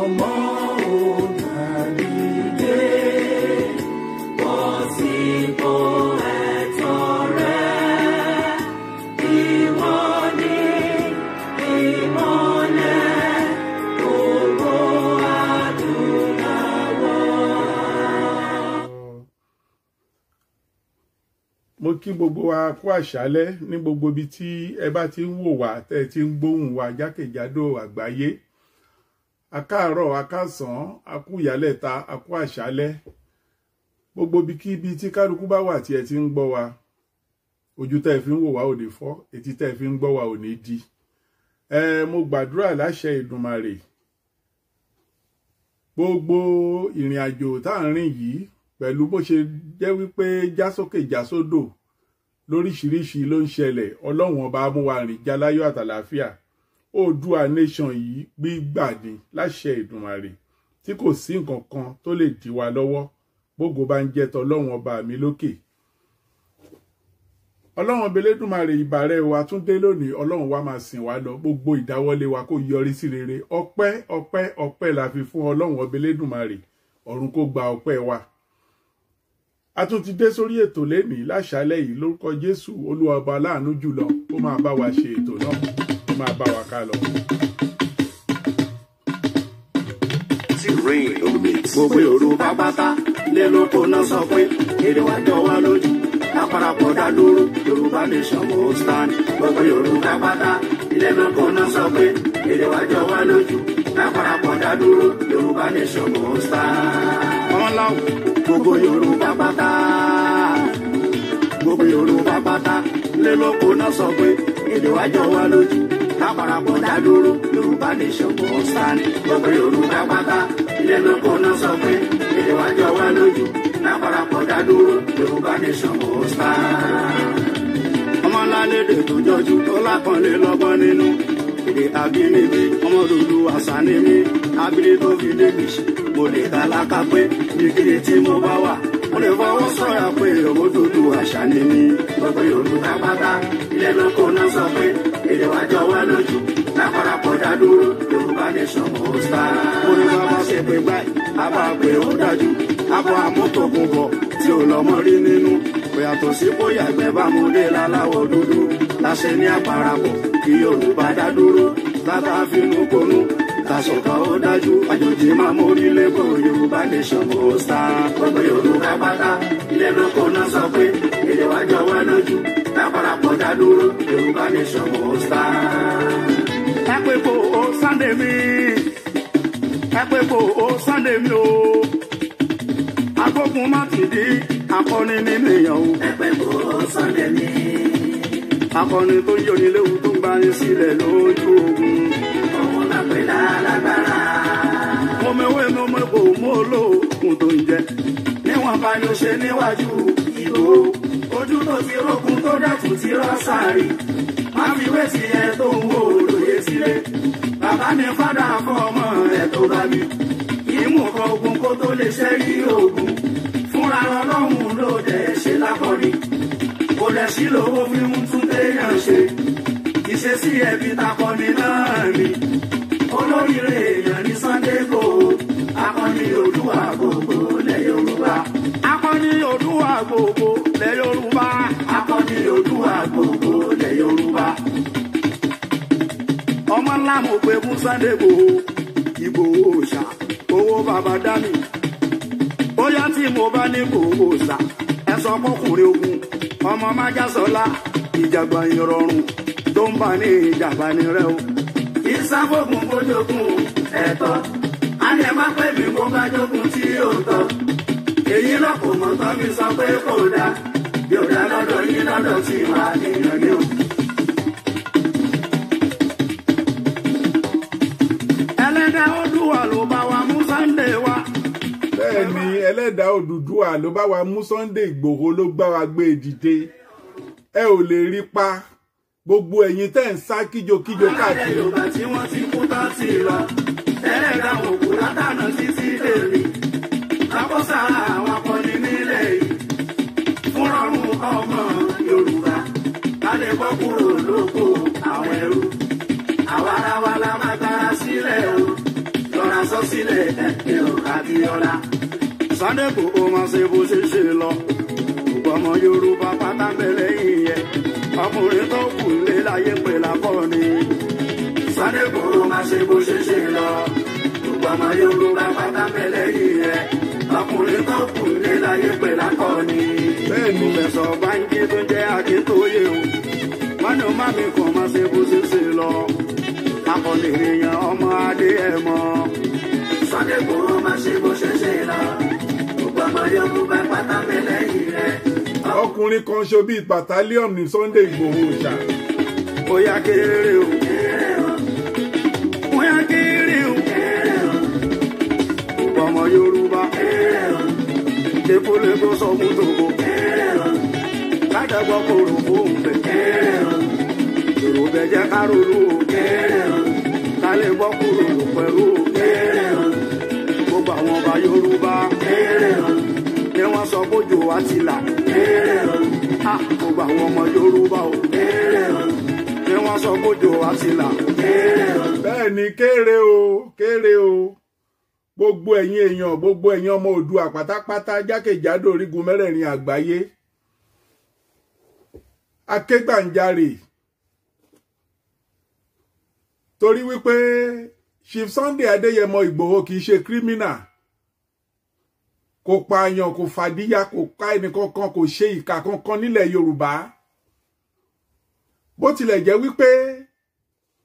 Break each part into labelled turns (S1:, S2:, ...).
S1: ọmọ òǹdàdìdé bọ́ sípò ẹ̀tọ́ rẹ̀. Ìwọ ni ìmọ́lẹ̀ gbogbo adúláwọ̀.
S2: Mo kí gbogbo wa kú àṣálẹ́ ní gbogbo ibi tí ẹ bá ti ń wò wá tẹ́ ẹ ti ń gbóhùn wa jákèjádò àgbáyé. Akáàárọ̀, akásán, akú ìyálẹ̀ta, akú àṣálẹ́. Gbogbo ibikíbi tí kálukú bá wà tí ẹ ti ń gbọ́ wa. Ojú tẹ́ ẹ fi ń wò wá ò ní fọ́, etí tẹ́ ẹ fi ń gbọ́ wa ò ní di. Mo gbàdúrà láṣẹ Ìdùmarè. Gbogbo ìrìn àjò tá à ń rìn yìí pẹ̀lú bó ṣe jẹ́ wípé já sókè já sódò lóríṣiríṣi ló ń ṣẹlẹ̀, Ọlọ́run ọba mú wa rìn já láyọ̀ àtàlàáfíà. Oòduà nation yìí gbígbà ní láṣẹ Ìdùmarè tí kò sí nǹkan kan tó lè dí wa lọ́wọ́ bógo bá ń jẹ́ tọlọ́run ọba mi lókè. Ọlọ́run ọba Elédùmarè ìbàrẹ̀ wa tún dé lónìí, Ọlọ́run wa máa sìn wá lọ, gbogbo ìdáwọ́lé wa kó yọrí sí rere. Ọpẹ́ ọpẹ́ ọpẹ́ la fi fún Ọlọ́run ọba Elédùmarè, ọ̀run kó gba ọpẹ́ wa. A tún ti dé sórí ètò lénìí láṣálẹ́ yìí lórúkọ Jésù Olúwa ọba aláàánú jùlọ kó máa bá wa ṣe ètò náà, kó máa bá wa ká lọ.
S1: Gbogbo Yorùbá pátá lé lóko náà sọ pé èdè wa jọ wá lójú, láparapọ̀ dá dúró, Yorùbá nation mo stand. Gbogbo Yorùbá pátá lé lóko náà sọ pé èdè wa jọ wá lójú, láparapọ̀ dá dúró, Yorùbá nation mo stand. Ọláwọ̀ gbogbo Yorùbá pátá, gbogbo Yorùbá pátá lé lóko náà sọ pé èdè wa jọ wá lójú, láparapọ̀ dá dúró, Yorùbá nation mo stand. Gbogbo Yorùbá pátá lé lóko náà sọ pé èdè wa jọ wá lójú, láparapọ̀ dá dúró, Yorùbá nation mo stand. Ọmọ ńlá lédè tó jọjú tó lápọ̀nlé lọ́gbọ́n nínú èdè àbínibí, ọmọ dúdú àṣà ni mí, abílẹ̀ tó fi débi ṣe mo lè dá láká pé nígbìdì tí mo bá wà mo lè fọwọ́ sọ̀yà pé ọmọ dúdú àṣà ni mí. Gbogbo Yorùbá pátá ilé lóko náà sọ pé èdè wa jọ wá lójú, láparapọ̀ dá dúró, Yorùbá nation mo stand. Mo ní bàbá ṣe pé báyìí àbá pé ó dájú, àbọ̀ àmọ́tòkùn bọ̀ tí ò lọ́mọ rí nínú, kò yàtọ̀ sí bóyá ẹgbẹ́ bá mo dé láláwọ̀ dúdú, láṣẹ ní àparapọ̀ kí Yorùbá dá dúró, látà fínú konú tàṣọ̀kà ó dájú, àjòjì máa mórí lẹ́kọ̀ọ́, Yorùbá nation mo stand. Gbogbo Yorùbá pátá ilé lóko náà sọ pé èdè wa jọ wá lójú, láparapọ̀ dá dúró, Yorùbá nation mo stand. Ẹ pé kò ó Sunday mi, ẹ pé kò ó Sunday mi o, agbógun má ti di akọni nínú èèyàn o. Ẹ pé kò ó Sunday mi, akọni tó ń yọni léwu tó ń gbani sílẹ̀ lójú ogun. Ọmọ lápẹ́ lálágbára. Mo mẹ́wé mo mẹ́kò mo lóògùn tó ń jẹ. Níwọ̀n bá yóò ṣe níwájú ìbò. Ojú tó ti rókun tó dẹ̀tún ti rọ́ sáré. Má fi wé sí ẹ tó ń wò lóye sílé. Bàbá mi fádà fún ọmọ ẹ tó bá mi. Ìmú kan ogun kó tó lè ṣẹ́ yí ogun. Fúnra Ọlọ́run ló dẹ̀ ṣe lákọ̀ọ́ni. Kò lẹ̀ sí lówó fi ń tún téèyàn ṣe. Ìṣesí ẹbí takọni náà ni. Olóríire èèyàn ní Sunday Igboho. Akọni Oòduà gbogbo lẹ̀ Yorùbá. Akọni Oòduà gbogbo lẹ̀ Yorùbá. Akọni Oòduà gbogbo lẹ̀ Yorùbá. Ọmọ ńlá mo pè fún Sunday Igboho. Igboho ṣá owó bàbá dání. Bóyá tí mo bá ní Igboho ṣá ẹ sọ fọkùnrin ogun. Ọmọ Májàsọ́lá ìjàgbá ìrọ̀rùn tó ń bá ní ìjàmbá ní rẹ o. Ìsáfògùn kó jogun ẹ̀tọ́, àlẹ́ má pẹ́ mi kó bá jogun tí yóò tọ́. Èyí lọ́kùn mọ́ tán mi sọ pé kò dáa, bí ò dá lọ́dọ̀ yín lọ́dọ̀ tí wà nìyàn ní o. Ẹlẹ́dàá Oòduà ló bá wa mú Sunday wá.
S2: Bẹ́ẹ̀ni, Ẹlẹ́dàá Oòduà ló bá wa mú Sunday Igboho, ló gbá wa gbé dìde. Ẹ ò lè rí pa gbogbo ẹ̀yin tẹ́ ń sá kíjokíjo káàkiri.
S1: Yorùbá tí wọ́n ti kú tán ti lọ, Ẹlẹ́dàá òkú látànà títí lèmi. Lábọ́sára àwọn akọni nílẹ̀ yìí, fún rọrùn ọmọ Yorùbá, ká lè bọ́ kúrò lóko àwọn ẹrú. Àwa ara wa la máa gbára sílẹ̀ o, lọ́ra sọ sílẹ̀. lè ẹ̀kẹ́ Abíọ́lá. Sunday Igboho máa ṣe bó ṣe ṣe lọ. Gbogbo ọmọ Yorùbá pátá bẹ̀rẹ̀ yìnyẹn. Ọkùnrin tó kù lé láyé pé lákọ́ni. Sunday Igboho máa ṣe bó ṣe ṣe lọ. Gbogbo ọmọ Yorùbá pátá bẹ̀rẹ̀ yìnyẹn. Ọkùnrin tó kù lé láyé pé lákọ́ni. Bẹ́ẹ̀ni Professor Banji tó jẹ́ Akíntóyè o. Wọ́n ní o má mi kàn máa ṣe bó ṣe ṣe lọ. Akọni èèyàn ọmọ adé ẹ̀ mọ́. Sunday Igboho máa ṣe bó ṣe ṣe lọ. Gbogbo ọmọ Yorùbá pátá bẹ̀rẹ̀ yìnyẹn.
S2: Ọkùnrin kan ṣo bíi battalion ní Sunday Igboho ṣá.
S1: Oya kéré o. Oya kéré o. Gbogbo ọmọ Yorùbá. Ekole tó sọ fún Togo. Kádàgbọ́ kòrò fóun bẹ̀. Yorùbá jẹ́ ká ronú o. Ká lè gbọ́ kúrò pẹ̀lú o. Gbogbo àwọn ọba Yorùbá. Ní wọ́n sọ bójú wa ti là. Gbogbo àwọn ọmọ Yorùbá o. Ní wọ́n sọ bójú wa ti là.
S2: Bẹ́ẹ̀ ni kéré o, kéré o. Gbogbo ẹ̀yin èèyàn, gbogbo ẹ̀yin ọmọ Oòduà pátápátá jákèjádò orígun mẹ́rẹ̀ẹ̀rin àgbáyé. Akégbàǹjarè. Torí wípé Chief Sunday Adéyẹmọ Ìgbòho kì í ṣe kírímínà. Kò pààyàn, kò fàdíyà, kò ká ẹnìkankan, kò ṣe ìkà kankan nílẹ̀ Yorùbá. Bó tilẹ̀ jẹ́ wípé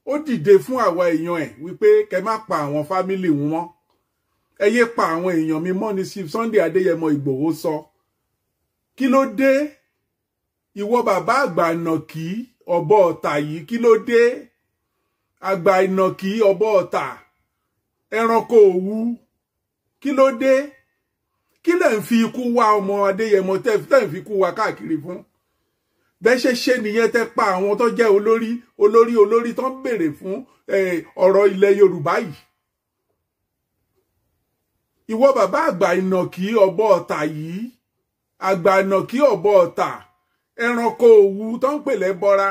S2: ó dìde fún àwa èèyàn ẹ̀ wípé kẹ má pa àwọn fámílì wọn mọ́. Ẹ yé pa àwọn èèyàn mi mọ́ ni Chief Sunday Adéyẹmọ Ìgbòho sọ. Kí ló dé? Ìwọ bàbá àgbà ìnàkí ọ̀bọ ọ̀tà yìí, kí ló dé? Àgbà ìnàkí ọ̀bọ ọ̀tà, ẹranko òwú, kí ló dé? Kí lẹ̀ ń fi ikú wá ọmọ Adéyẹmọ tẹ́ ń fi ikú wá káàkiri fún? Bẹ́ẹ̀ ṣe nìyẹn tẹ́ pa àwọn tó jẹ́ olórí tó ń béèrè fún ọ̀rọ̀ ilẹ̀ Yorùbá yìí. Ìwọ bàbá àgbà ìnàkí ọ̀bọ ọ̀tà yìí, àgbà ìnàkí ọ̀bọ ọ̀tà, ẹranko òwú tó ń pèlè bọ́ra.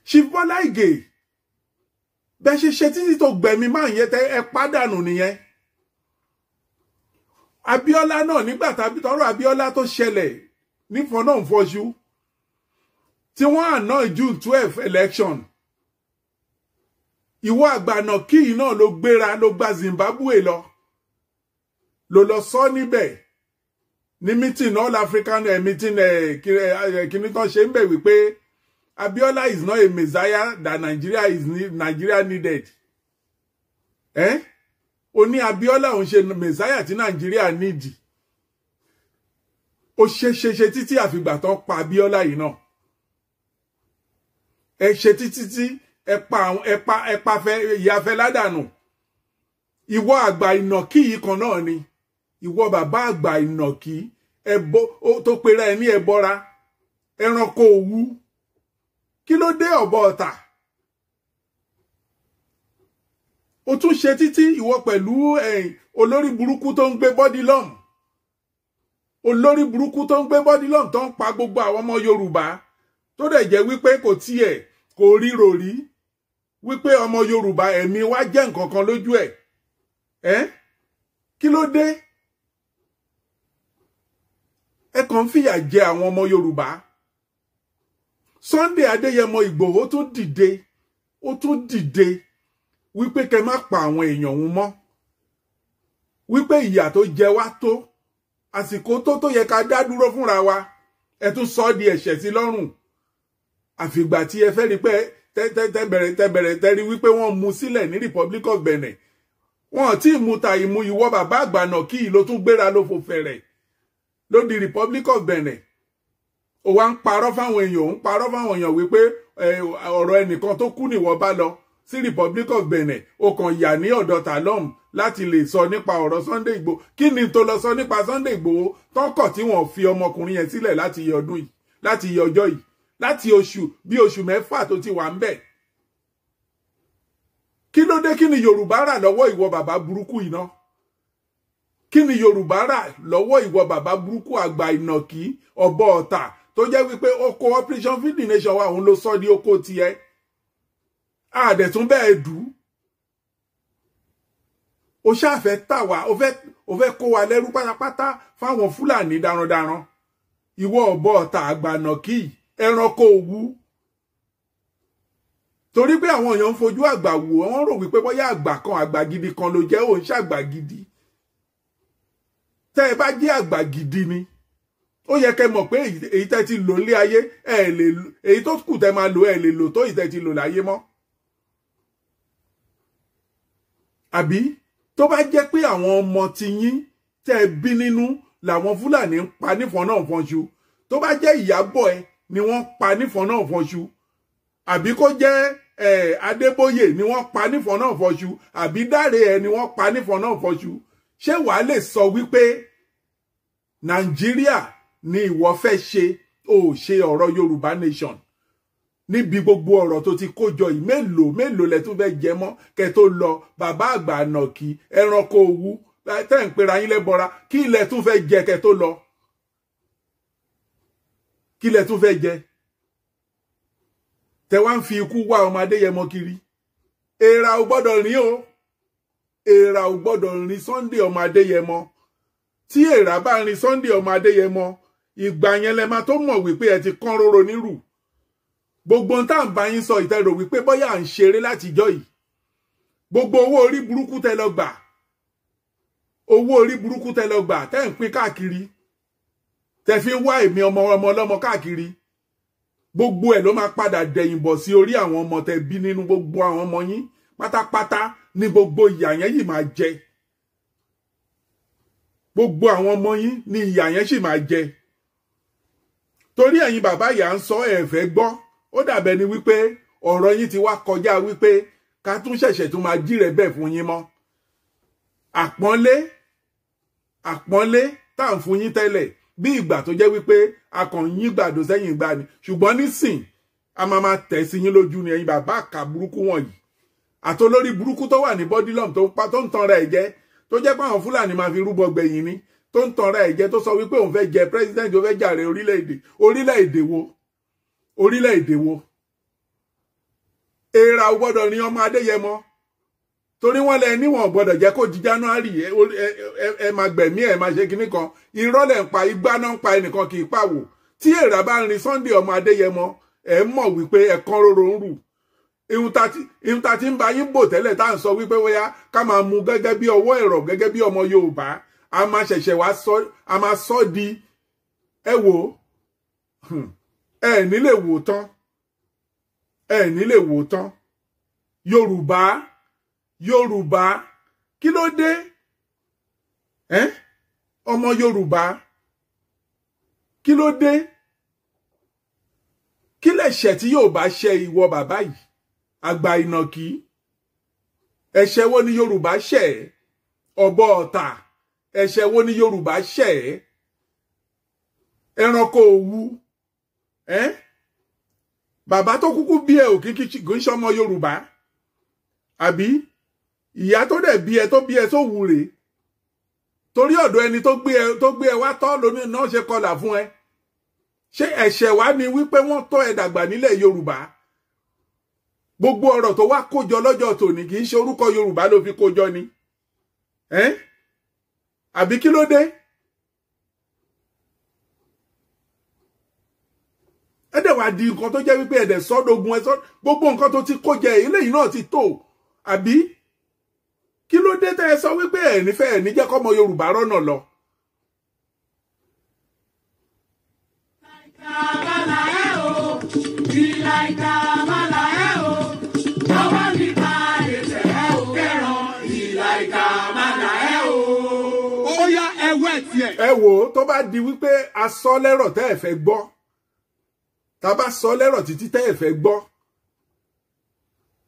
S2: Chief Bọ́lá Ìgè, bẹ́ẹ̀ ṣe títí tó gbẹ̀mí máa ń yẹ tẹ́ ẹ pàdánù nìyẹn. Abíọ́lá náà nígbà tàbí tọrọ Abíọ́lá tó ṣẹlẹ̀ nífọ̀nà fọṣú tí wọ́n àná June 12 election. Ìwọ àgbàna kíì náà ló gbéra ló gba Zimbabwe lọ sọ níbẹ̀ ní meeting All African meeting kìíní tán ṣe ń bẹ̀ wípé Abiola is not a messiah that Nigeria needed. Ó ní Abiola òun ṣe messiah tí Nigeria need. Ó ṣe títí àfìgbà tán pa Abiola yìí náà. Ẹ ṣe títí ẹpa fẹ́ ìyàfẹ́ ládànù. Ìwọ àgbà ìnàkí yìí kan náà ni. Ìwọ bàbá àgbà ìnàkí tó pera ẹ ní ẹbọra, ẹranko òwú. Kí ló dé ọ̀bọ ọ̀tà? Ó tún ṣe títí ìwọ pẹ̀lú olórí burúkú tó ń gbé body lum. Olórí burúkú tó ń gbé body lum tó ń pa gbogbo àwọn ọmọ Yorùbá tó dẹ̀ jẹ́ wípé kò tiẹ̀ kò ríro rí wípé ọmọ Yorùbá ẹ̀mí wá jẹ́ nǹkan kan lójú ẹ̀. Kí ló dé? Ẹ kàn fìyà jẹ àwọn ọmọ Yorùbá. Sunday Adéyẹmọ Ìgbòho tún dìde wípé kẹ má pa àwọn èèyàn òun mọ́. Wípé ìyà tó jẹ wá tó, àsìkò tó yẹ ká dá dúró fúnra wa, ẹ tún sọ di ẹ̀ṣẹ̀ sí lọ́rùn. Àfìgbà tí ẹ fẹ́ rí pé tẹ́bẹ̀rẹ̀ wípé wọ́n mú sílẹ̀ ní Republic of Benin. Wọ́n tí mú ta ìmú ìwọ bàbá àgbà náà kí ló tún gbéra ló fò fẹ̀rẹ̀ ló di Republic of Benin. Ó wá ń parọ́ fáwọn èèyàn wípé ọ̀rọ̀ ẹnìkan tó kú nìwọ bá lọ sí Republic of Benin. Ó kàn yà ní ọ̀dọ̀ Talom láti lè sọ nípa ọ̀rọ̀ Sunday Igboho. Kí ni tó lọ sọ nípa Sunday Igboho tọ́kọ̀ tí wọ́n fi ọmọkùnrin yẹn sílẹ̀ láti iye ọdún yìí, láti iye ọjọ́ yìí, láti oṣù mẹ́fà tó ti wà ń bẹ̀. Kí ló dé? Kí ni Yorùbá rà lọ́wọ́ ìwọ bàbá burúkú yìí náà? Kí ni Yorùbá rà lọ́wọ́ ìwọ bàbá burúkú àgbà ìnàkí ọ̀bọ ọ̀tà tó jẹ́ wípé oko Operation Feed the Nation wa òun ló sọ di oko tiẹ̀. Àdẹ̀tún bẹ́ẹ̀ dù ó ṣàfẹ́ tà wá ó fẹ́ kó wa lẹ́rú pátápátá fáwọn Fúlàní darandaran ìwọ ọ̀bọ ọ̀tá àgbànàkì ẹranko òwú torí pé àwọn èèyàn ń fojú àgbà wò wọ́n rò wípé bóyá àgbà kan àgbà gidi kan ló jẹ́ òun ṣàgbà gidi tẹ́ ẹ bá jẹ́ àgbà gidi ni ó yẹ kẹ́ mọ̀ pé èyí tẹ́ ti lò nílé ayé èyí tó kù tẹ́ máa lò ẹ lè lò tó èyí tẹ́ ti lò láyé mọ́ àbí tó bá jẹ́ pé àwọn ọmọ ti yín tẹ́ bí nínú làwọn Fúlàní ń pa nífọ̀n náà fọ́nṣu tó bá jẹ́ Ìyábọ̀ ẹ ni wọ́n pa nífọ̀n náà fọ́nṣu àbí kó jẹ́ Adébóyè ni wọ́n pa nífọ̀n náà fọ́nṣu àbí Dáre ẹ ni wọ́n pa nífọ̀n náà fọ́nṣu ṣé wàá lè sọ wípé Nàìjíríà ni ìwọ fẹ́ ṣe ó ṣe ọ̀rọ̀ Yorùbá nation níbi gbogbo ọ̀rọ̀ tó ti kójọ yìí mélòó lẹ tún fẹ́ jẹ mọ́ kẹ́ tó lọ bàbá àgbà ànàkì ẹranko òwú tẹ́ ń pera yín lẹ́bọra kí ilẹ̀ tún fẹ́ jẹ kẹ́ tó lọ kí ilẹ̀ tún fẹ́ jẹ tẹ́ wá ń fi ikú wá ọmọ Adéyẹmọ kiri èèrà ò gbọ́dọ̀ rìn o èèrà ò gbọ́dọ̀ rìn Sunday ọmọ Adéyẹmọ tí èèrà bá rìn Sunday ọmọ Adéyẹmọ ìgbà yẹn lẹ máa tó mọ̀ wípé ẹ ti kán róró nírù gbogbo ń tàn bá yín sọ ìtẹ́rò wípé bóyá à ń ṣeré látijọ́ yìí gbogbo owó orí burúkú tẹ́ lọ gbà owó orí burúkú tẹ́ lọ gbà tẹ́ ń pín káàkiri tẹ́ fi wá èmi ọmọ ọlọ́mọ káàkiri gbogbo ẹ̀ ló máa padà dẹ̀yìn bọ̀ sí orí àwọn ọmọ tẹ́ bí nínú gbogbo àwọn ọmọ yín pátápátá ní gbogbo ìyà yẹn yìí máa jẹ gbogbo àwọn ọmọ yín ní ìyà yẹn sì máa jẹ torí ẹ̀yin bàbá ìyá ń sọ ẹ fẹ́ gbọ́ ó dàbẹ̀ ni wípé ọ̀rọ̀ yín ti wá kọjá wípé ká tún ṣẹ̀ṣẹ̀ tún máa jí rẹ̀ bẹ́ẹ̀ fún yín mọ́ àpọ́nlé tá à ń fún yín tẹ́lẹ̀ bí ìgbà tó jẹ́ wípé a kàn yín gbàdo sẹ́yìn ìgbà ni ṣùgbọ́n nísìn a máa tẹ̀ sí yín lójú ni ẹ̀yin bàbá àkà burúkú wọ̀nyí àtolórí burúkú tó wà ní bodilum tó ń tanra ẹ̀ jẹ tó jẹ́ pé àwọn Fúlàní máa fi rúbọ gbẹ̀yìn ni tó ń tanra ẹ̀ jẹ tó sọ wípé òun fẹ́ jẹ president ó fẹ́ jàre orílẹ̀-èdè wo èèrà ò gbọ́dọ̀ ní ọmọ Adéyẹmọ torí wọ́n lẹ níwọ̀n gbọ́dọ̀ jẹ́ kó di January ẹ máa gbẹ̀mí ẹ máa ṣe kinní kan irọ́ lẹ̀ ń pa igbá náà ń pa ẹnìkan kì í pàwò tí èèrà bá ń rin Sunday ọmọ Adéyẹmọ ẹ mọ̀ wípé ẹ̀kan roro ń rù ihun ta ti ń ba yín bò tẹ́lẹ̀ tá à ń sọ wípé wóyá ká máa mú gẹ́gẹ́ bí ọwọ́ ẹ̀rọ gẹ́gẹ́ bí ọmọ Yorùbá a máa ṣẹ̀ṣẹ̀ wá a máa sọ di ẹ wò ẹ nílé wò tán Yorùbá kí ló dé ọmọ Yorùbá kí ló dé kí lẹ̀ṣẹ̀ tí Yorùbá ṣe ìwọ bàbá yìí àgbà ìnàkí ẹ̀ṣẹ̀ wo ni Yorùbá ṣẹ̀ ọ̀bọ ọ̀tà ẹ̀ṣẹ̀ wo ni Yorùbá ṣẹ̀ ẹranko òwú bàbá tó kúkú bí ẹ òkìkí kò ń ṣọmọ Yorùbá àbí ìyá tó dẹ̀ bí ẹ tó bí ẹ tó wù rè torí ọ̀dọ̀ ẹni tó gbé ẹ wá tọ́ lónìí náà ṣe kọlà fún ẹ ṣé ẹ̀ṣẹ̀ wá ni wípé wọ́n tọ́ ẹ dàgbà nílẹ̀ Yorùbá gbogbo ọ̀rọ̀ tó wá kójọ lọ́jọ́ tòní kì í ṣe orúkọ Yorùbá ló fi kójọ ni àbí kí ló dé ẹ̀dẹ̀ wá di nǹkan tó jẹ́ wípé ẹ̀dẹ̀ sọ́dọ̀gùn ẹ̀ gbogbo nǹkan tó ti kó jẹ eléyìí náà ti tó àbí kí ló dé tẹ́ ẹ sọ wípé ẹ̀ nífẹ̀ẹ́ ẹ̀ ní jẹ́ kọ́mọ Yorùbá rọ́nà lọ. ẹ wò ó tó bá di wípé a sọ lẹ́rọ̀ tẹ́ ẹ fẹ́ gbọ́ tá bá sọ lẹ́rọ̀ títí tẹ́ ẹ fẹ́ gbọ́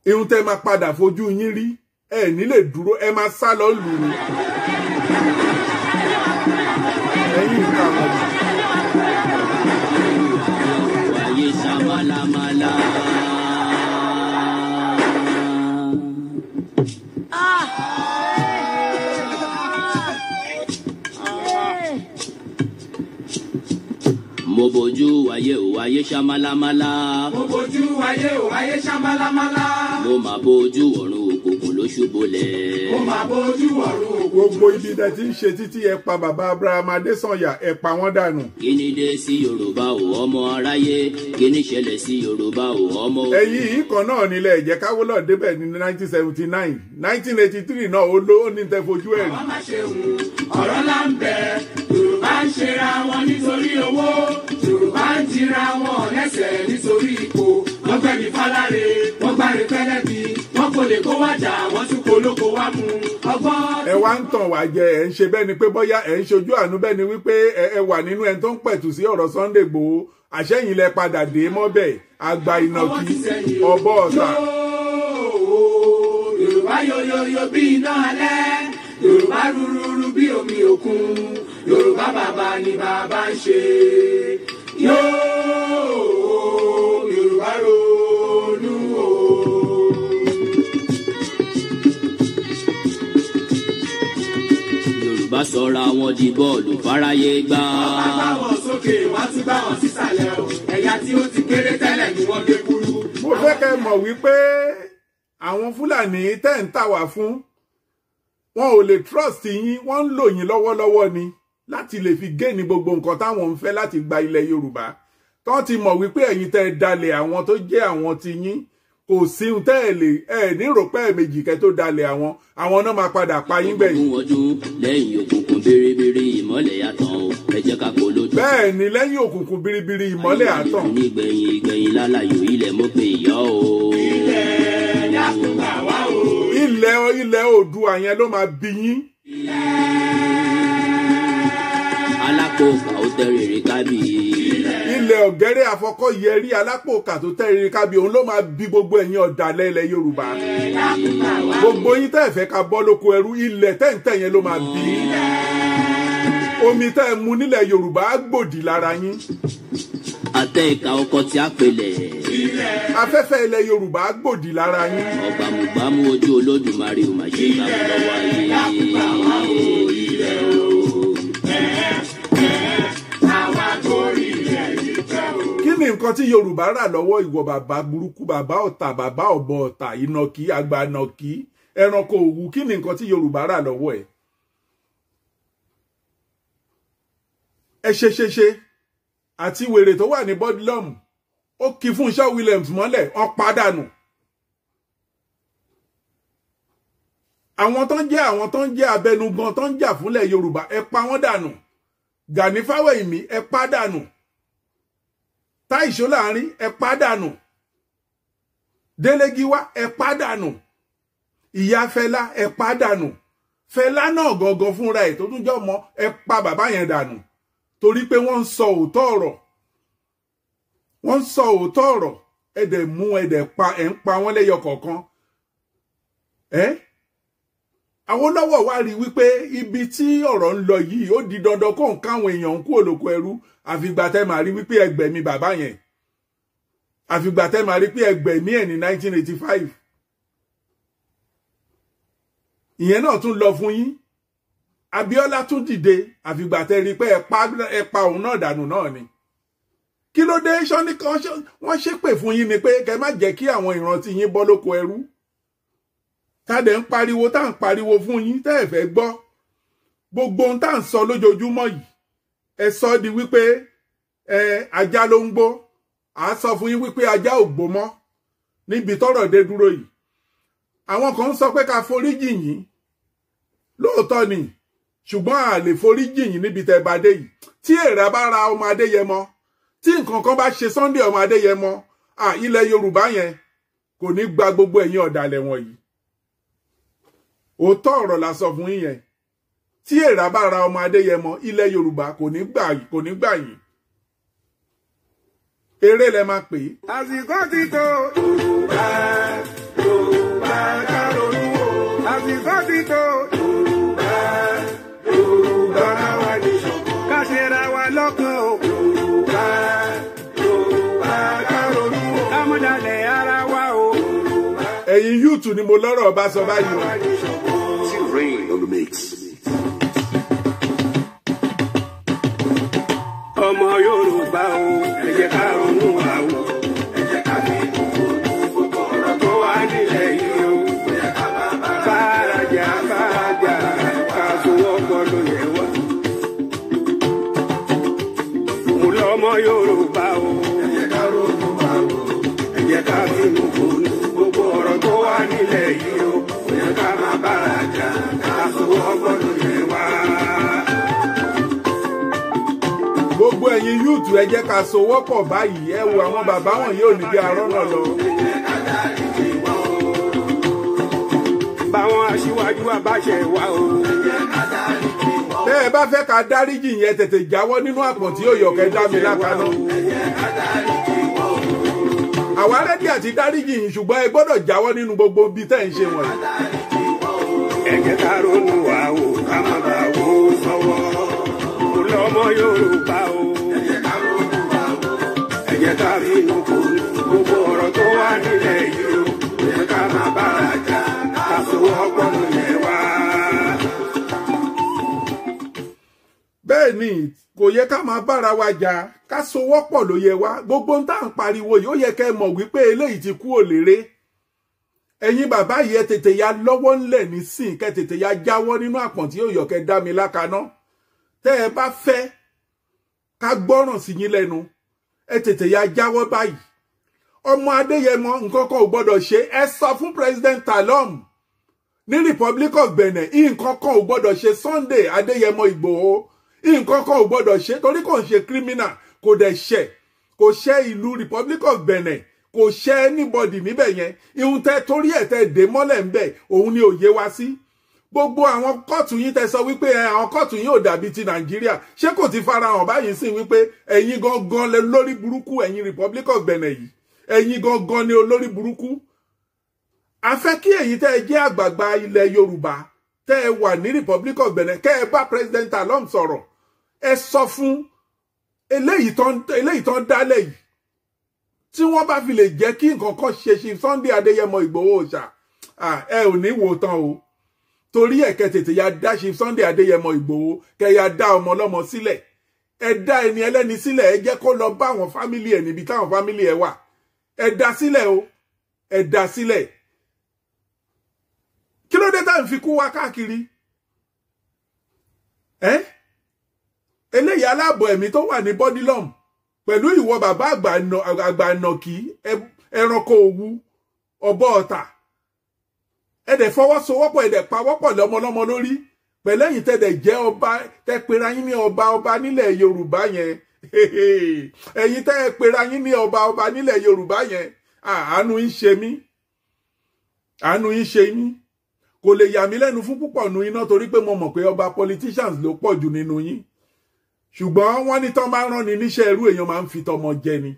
S2: irun tẹ́ máa padà fojú yín rí ẹ ní lè dúró ẹ máa sá lọ lù ú ẹ̀yin nǹkan àwọn
S3: wáyé sàmàlàmàlà. Mo bójú wáyé ò wáyé ṣàmàlàmàlà.
S4: Mo bójú wáyé ò wáyé ṣàmàlàmàlà.
S3: Mo máa bójú ọ̀run òkùnkùn ló ṣubú lẹ̀.
S4: Mo
S1: máa bójú ọ̀run ògo.
S2: Gbogbo ibi tẹ́ ti ń ṣe títí ẹ pa bàbá Abraham Adésànyà ẹ pa wọ́n dànù.
S3: Kíni dé sí Yorùbá o ọmọ aráyé, kíni ṣẹlẹ̀ sí Yorùbá o ọmọ.
S2: Ẹ̀yin yìí kan náà nílẹ̀ ẹ̀jẹ̀ káwọ́lọ̀ débẹ̀ ní 1979 1983 náà ó ló ní tẹ́ fojú ẹ̀ rí.
S1: Àwọn máa ṣe hùn ọ̀rọ̀ ńlá ń bẹ. Yorùbá ń ṣera wọn nítorí owó. Yorùbá ń tira wọn lẹ́sẹ̀ nítorí ipò. Wọ́n gbẹ̀mí fáláre, wọ́n gbáre pẹ́lẹ́bí. Wọ́n kò lè kó wájà, wọ́n tún kó lóko wá mú. Ọgbọ́n.
S2: Ẹ wá ń tàn wá jẹ ẹ ń ṣe bẹ́ẹ̀ ni pé bóyá ẹ ń ṣojú àánú bẹ́ẹ̀ ni wípé ẹ wà nínú ẹni tó ń pẹ̀tù sí ọ̀rọ̀ Sunday Igboho àṣẹyìn lẹ padà dé mọ́bẹ̀ àgbà ìnàkí ọbọ̀ ọ̀tà.
S1: Yorùbá yoyoyo bí iná alẹ́. Yorùbá rúrúrú bí omi òkun. Yorùbá bàbá ni bàbá ń ṣe. Yorùbá ronú o.
S3: Yorùbá sọra wọn di bọ́ọ̀lù fáráyé gbá.
S1: Bàbá bá wọn sókè, wọ́n tún bá wọn sísàlẹ̀ o. Ẹ̀yà tí ó ti kéré tẹ́lẹ̀ ni wọ́n gé kúrú.
S2: Mo fẹ́ kẹ́ mọ̀ wípé àwọn Fúlàní tẹ́ ń tà wá fún wọn ò lè trust yín, wọ́n ń lò yín lọ́wọ́lọ́wọ́ ni láti lè fi géènì gbogbo nǹkan táwọn ń fẹ́ láti gba ilẹ̀ Yorùbá. Tán ti mọ̀ wípé ẹ̀yin tẹ́ dalẹ̀ àwọn tó jẹ́ àwọn ti yín kò sí ohun tẹ́ ẹ̀ ní rò pé ẹ̀ẹ̀mejì kẹ́ tó dalẹ̀ àwọn náà máa padà pa yín gbẹ̀yìn.
S3: Ogún ọdún lẹ́yìn òkùnkùn biribiri ìmọ́lẹ̀ yàtọ̀ o, ẹ jẹ́ ká kó lójú.
S2: Bẹ́ẹ̀ ni lẹ́yìn òkùnkùn biribiri ìmọ́lẹ̀ àtàn.
S3: Ní ìgbẹ̀yìn lálàyò ilẹ̀ mo pe ìyá o.
S1: Ilẹ̀ dákúgbà wá o.
S2: Ilẹ̀ Oòduà yẹn ló máa bí yín.
S3: Alákòókà ó tẹ́rẹ̀ẹ́rẹ́ kábì.
S2: Ilẹ̀ ọ̀gẹ́rẹ́ àfọkọ́yẹrí alápòkà tó tẹ́rẹ̀ẹ́rẹ́ kábì òun ló máa bí gbogbo ẹ̀yin ọ̀dàlẹ̀ ilẹ̀ Yorùbá. Gbogbo yín tẹ́ ẹ̀ fẹ́ ká bọ́ lóko ẹrú ilẹ̀ tẹ́ǹtẹ́ yẹn ló máa bí. Omi tẹ́ ẹ mu nílẹ̀ Yorùbá á gbòdì lára yín.
S3: Àtẹ ìka ọkọ tí a pèlẹ̀.
S2: Afẹ́fẹ́ ilẹ̀ Yorùbá á gbòdì lára yín.
S3: Ọ̀gbàmùgbàmù ojú Olódùmarè ò mà ṣe ká mú lọ́wọ́ ayé.
S2: Kí ni nǹkan tí Yorùbá rà lọ́wọ́ ìwọ bàbá burúkú, bàbá ọ̀tà, bàbá ọ̀bọ ọ̀tà, ìnàkí, àgbà nàkí, ẹranko òwú? Kí ni nǹkan tí Yorùbá rà lọ́wọ́ ẹ̀? Ẹ ṣe àti wèrè tó wà ní Bodilum ó kì fún Iṣẹ́ Williams mọ́lẹ̀ wọ́n pàdánù. Àwọn tó ń jẹ́ abẹnugan tó ń jà fúnlẹ̀ Yorùbá ẹ pa wọ́n dànù. Gani Fáwẹ̀hìnmí ẹ pàdánù. Táì Ṣóláàrin ẹ pàdánù. Délé Gíwá ẹ pàdánù. Ìyá Fẹlá ẹ pàdánù. Fẹlá náà gọ̀gọ̀ fúnra ẹ̀ tó tún jẹ́ ọmọ ẹ pa bàbá yẹn dànù. Torí pé wọ́n ń sọ òótọ́ ọ̀rọ̀. Wọ́n ń sọ òótọ́ ọ̀rọ̀. Ẹ dẹ̀ mú ẹ ń pa wọ́n lẹ́yọ kọ̀ọ̀kan. Awólọ́wọ̀ wá rí wípé ibi tí ọ̀rọ̀ ń lọ yìí ó di dandan kó ń káwọn èèyàn ń kú olóko ẹrú àfìgbà tẹ́ máa rí wípé ẹgbẹ̀mí bàbá yẹn. Àfìgbà tẹ́ máa rí pé ẹgbẹ̀mí ẹ̀ ní 1985. Ìyẹn náà tún lọ fún yín. Abíọ́lá tún dìde àfìgbà tẹ́ rí pé ẹ pa òun náà dànù náà ni. Kí ló dé ṣọ́ní kan wọ́n ṣépè fún yín ni pé kẹ́ má jẹ́ kí àwọn ìrántí yín bọ́ lóko ẹrú. Tádẹ̀ ń pariwo tá ń pariwo fún yín tẹ́ ẹ fẹ́ gbọ́. Gbogbo ohun tá ń sọ lójoojúmọ́ yìí ẹ sọ di wípé ajá ló ń gbó. À sọ fún yín wípé ajá ò gbó mọ́ níbi tọ́rọ̀ dé dúró yìí. Àwọn kan ń sọ pé ká foríjì yín. Lóòótọ́ ni ṣùgbọ́n a lè foríjì yín níbi tẹ́ bá dé yìí. Tí èèrà bá ra ọmọ Adéyẹmọ, tí nǹkan kan bá ṣe Sunday ọmọ Adéyẹmọ, ilẹ̀ Yorùbá yẹn kò ní gba gbogbo ẹ̀yin ọ̀dàlẹ̀ wọ̀nyí. Òótọ́ ọ̀rọ̀ la sọ fún yín yẹn. Tí èèrà bá ra ọmọ Adéyẹmọ, ilẹ̀ Yorùbá kò ní gbà yín. Eré lẹ máa pè é.
S1: Àsìkò ti tó. Yorùbá ká ronú o. Àsìkò ti tó. Yorùbá wa ní ṣọ̀kan. Ká ṣera wa lọ́kàn o. Yorùbá ká ronú o. Ká mú dalẹ̀ ara wa o.
S2: Ẹ̀yin yúùtù ni mo lọ́rọ̀ bá sọ báyìí o.
S4: Rain on the mix.
S1: Ọmọ Yorùbá o, ẹ jẹ́ ká ronú wa o. Ẹ jẹ́ ká fi gbogbo ọ̀rọ̀ tó wà nílẹ̀ yìí o. Fàràjà fàràjà. nílẹ̀ yìí o kò yẹ ká máa bára jà ká fọwọ́ gbọ́dọ̀ yẹn wá.
S2: gbogbo ẹ̀yin yúùtù ẹ jẹ́ ká sowọ́pọ̀ báyìí ẹ wo àwọn bàbá wọn yóò ní bí arọ́nà lọ.
S1: báwọn aṣíwájú àbáṣe wa o.
S2: tẹ́ ẹ bá fẹ́ ká dáríjì yẹn tètè jáwọ́ nínú àpọ̀n tí yóò yọ̀kẹ́ dá mi lákaná. àwa rẹ́dí àti dáríjì yìí ṣùgbọ́n ẹ gbọ́dọ̀ jáwọ́ nínú gbogbo ibi tẹ́ ẹ̀ ń ṣe wọ̀nyí.
S1: ẹ jẹ́ ká ronú wa o ká má bàa wó sọ́wọ́ ọmọ Yorùbá o. ẹ jẹ́ ká rí inú kò ní gbogbo ọ̀rọ̀ tó wà nílẹ̀ yìí o. ẹ jẹ́ ká má bára jà ká fọwọ́ gbọ́dọ̀ yẹn wá.
S2: bẹ́ẹ̀ ni kò yẹ ká máa bára wa jà ká sowọ́pọ̀ ló yẹ wá gbogbo ń tà ń pariwo yìí ó yẹ kẹ́ mọ̀ wípé eléyìí ti kú òlérè. ẹ̀yin bàbá yìí ẹ tètè ya lọ́wọ́ ńlẹ̀ nísìn kẹ́ tètè ya jáwọ́ nínú àpọ̀n tí yóò yọ̀kẹ́ dá mi lákaná. tẹ́ ẹ bá fẹ́ ká gbọ́ràn sí yín lẹ́nu ẹ tètè ya jáwọ́ báyìí. ọmọ Adéyẹmọ nǹkan kan ò gbọ́dọ̀ ṣe ẹ sọ fún President Talon ní Republic of Benin nǹkan kan ò gbọ́dọ̀ ṣe Sunday Adéyẹmọ Ìgbòho nǹkan kan ò gbọ́dọ̀ ṣe torí kò ń ṣe criminal kò dẹ̀ ṣẹ̀ kò ṣẹ̀ ìlú Republic of Benin kò ṣẹ̀ anybody níbẹ̀ yẹn ihun tẹ́ torí ẹ̀ tẹ́ dé mọ́lẹ̀ ń bẹ̀ òun ni òye wá sí. gbogbo àwọn kóòtù yín tẹ́ sọ wípé àwọn kóòtù yín ò dàbí ti Nàìjíríà ṣé kò ti farahàn báyìí sí wípé ẹ̀yin gangan lẹ lórí burúkú ẹ̀yin Republic of Benin yìí ẹ̀yin gangan ni olórí burúkú. a fẹ́ kí ẹ̀yin tẹ́ ẹ jẹ́ àgbààgbà ilẹ̀ Yorùbá tẹ́ ẹ wà ní Republic of Benin kẹ́ ẹ bá President Talon sọ̀rọ̀ ẹ sọ fún eléyìí tán dálẹ̀ yìí tí wọ́n bá fi lè jẹ́ kí nǹkan kan ṣe ṣe Sunday Adéyẹmọ Ìgbòho ṣá ẹ ò ní wò tán o torí ẹ̀kẹ́ tètè ya dá ṣe Sunday Adéyẹmọ Ìgbòho kẹ́ ya dá ọmọ ọlọ́mọ sílẹ̀ ẹ dá ẹni ẹlẹ́ni sílẹ̀ ẹ jẹ́ kó lọ bá àwọn fámìlì ẹ̀ níbi táwọn fámìlì ẹ̀ wà ẹ dá sílẹ̀ o ẹ dá sílẹ̀ kí ló dé tá à ń fi kú wa káàkiri eléyìí aláàbọ̀ ẹ̀mí tó wà ní Bodilum pẹ̀lú ìwọ bàbá àgbà nàkí ẹranko òwu ọ̀bọ ọ̀tà ẹ̀dẹ̀ fọwọ́sowọ́pọ̀ ẹ̀dẹ̀ pawọ́pọ̀ lọ́mọlọ́mọ lórí pẹ̀lẹ́yìn tẹ̀dẹ̀ jẹ́ ọba tẹ́ pera yín ní ọba nílẹ̀ Yorùbá yẹn ẹ̀yin tẹ́ pera yín ní ọba nílẹ̀ Yorùbá yẹn àánú yín ṣe mí àánú yín ṣe mí kò lè yà mí lẹ́nu fún púpọ̀ nu iná torí pé mo mọ̀ pé ọba politicians ló pọ̀ jù nínú yín ṣùgbọ́n wọ́n ní tán bá rán ni níṣẹ́ irú èèyàn máa ń fi tọmọ jẹ ni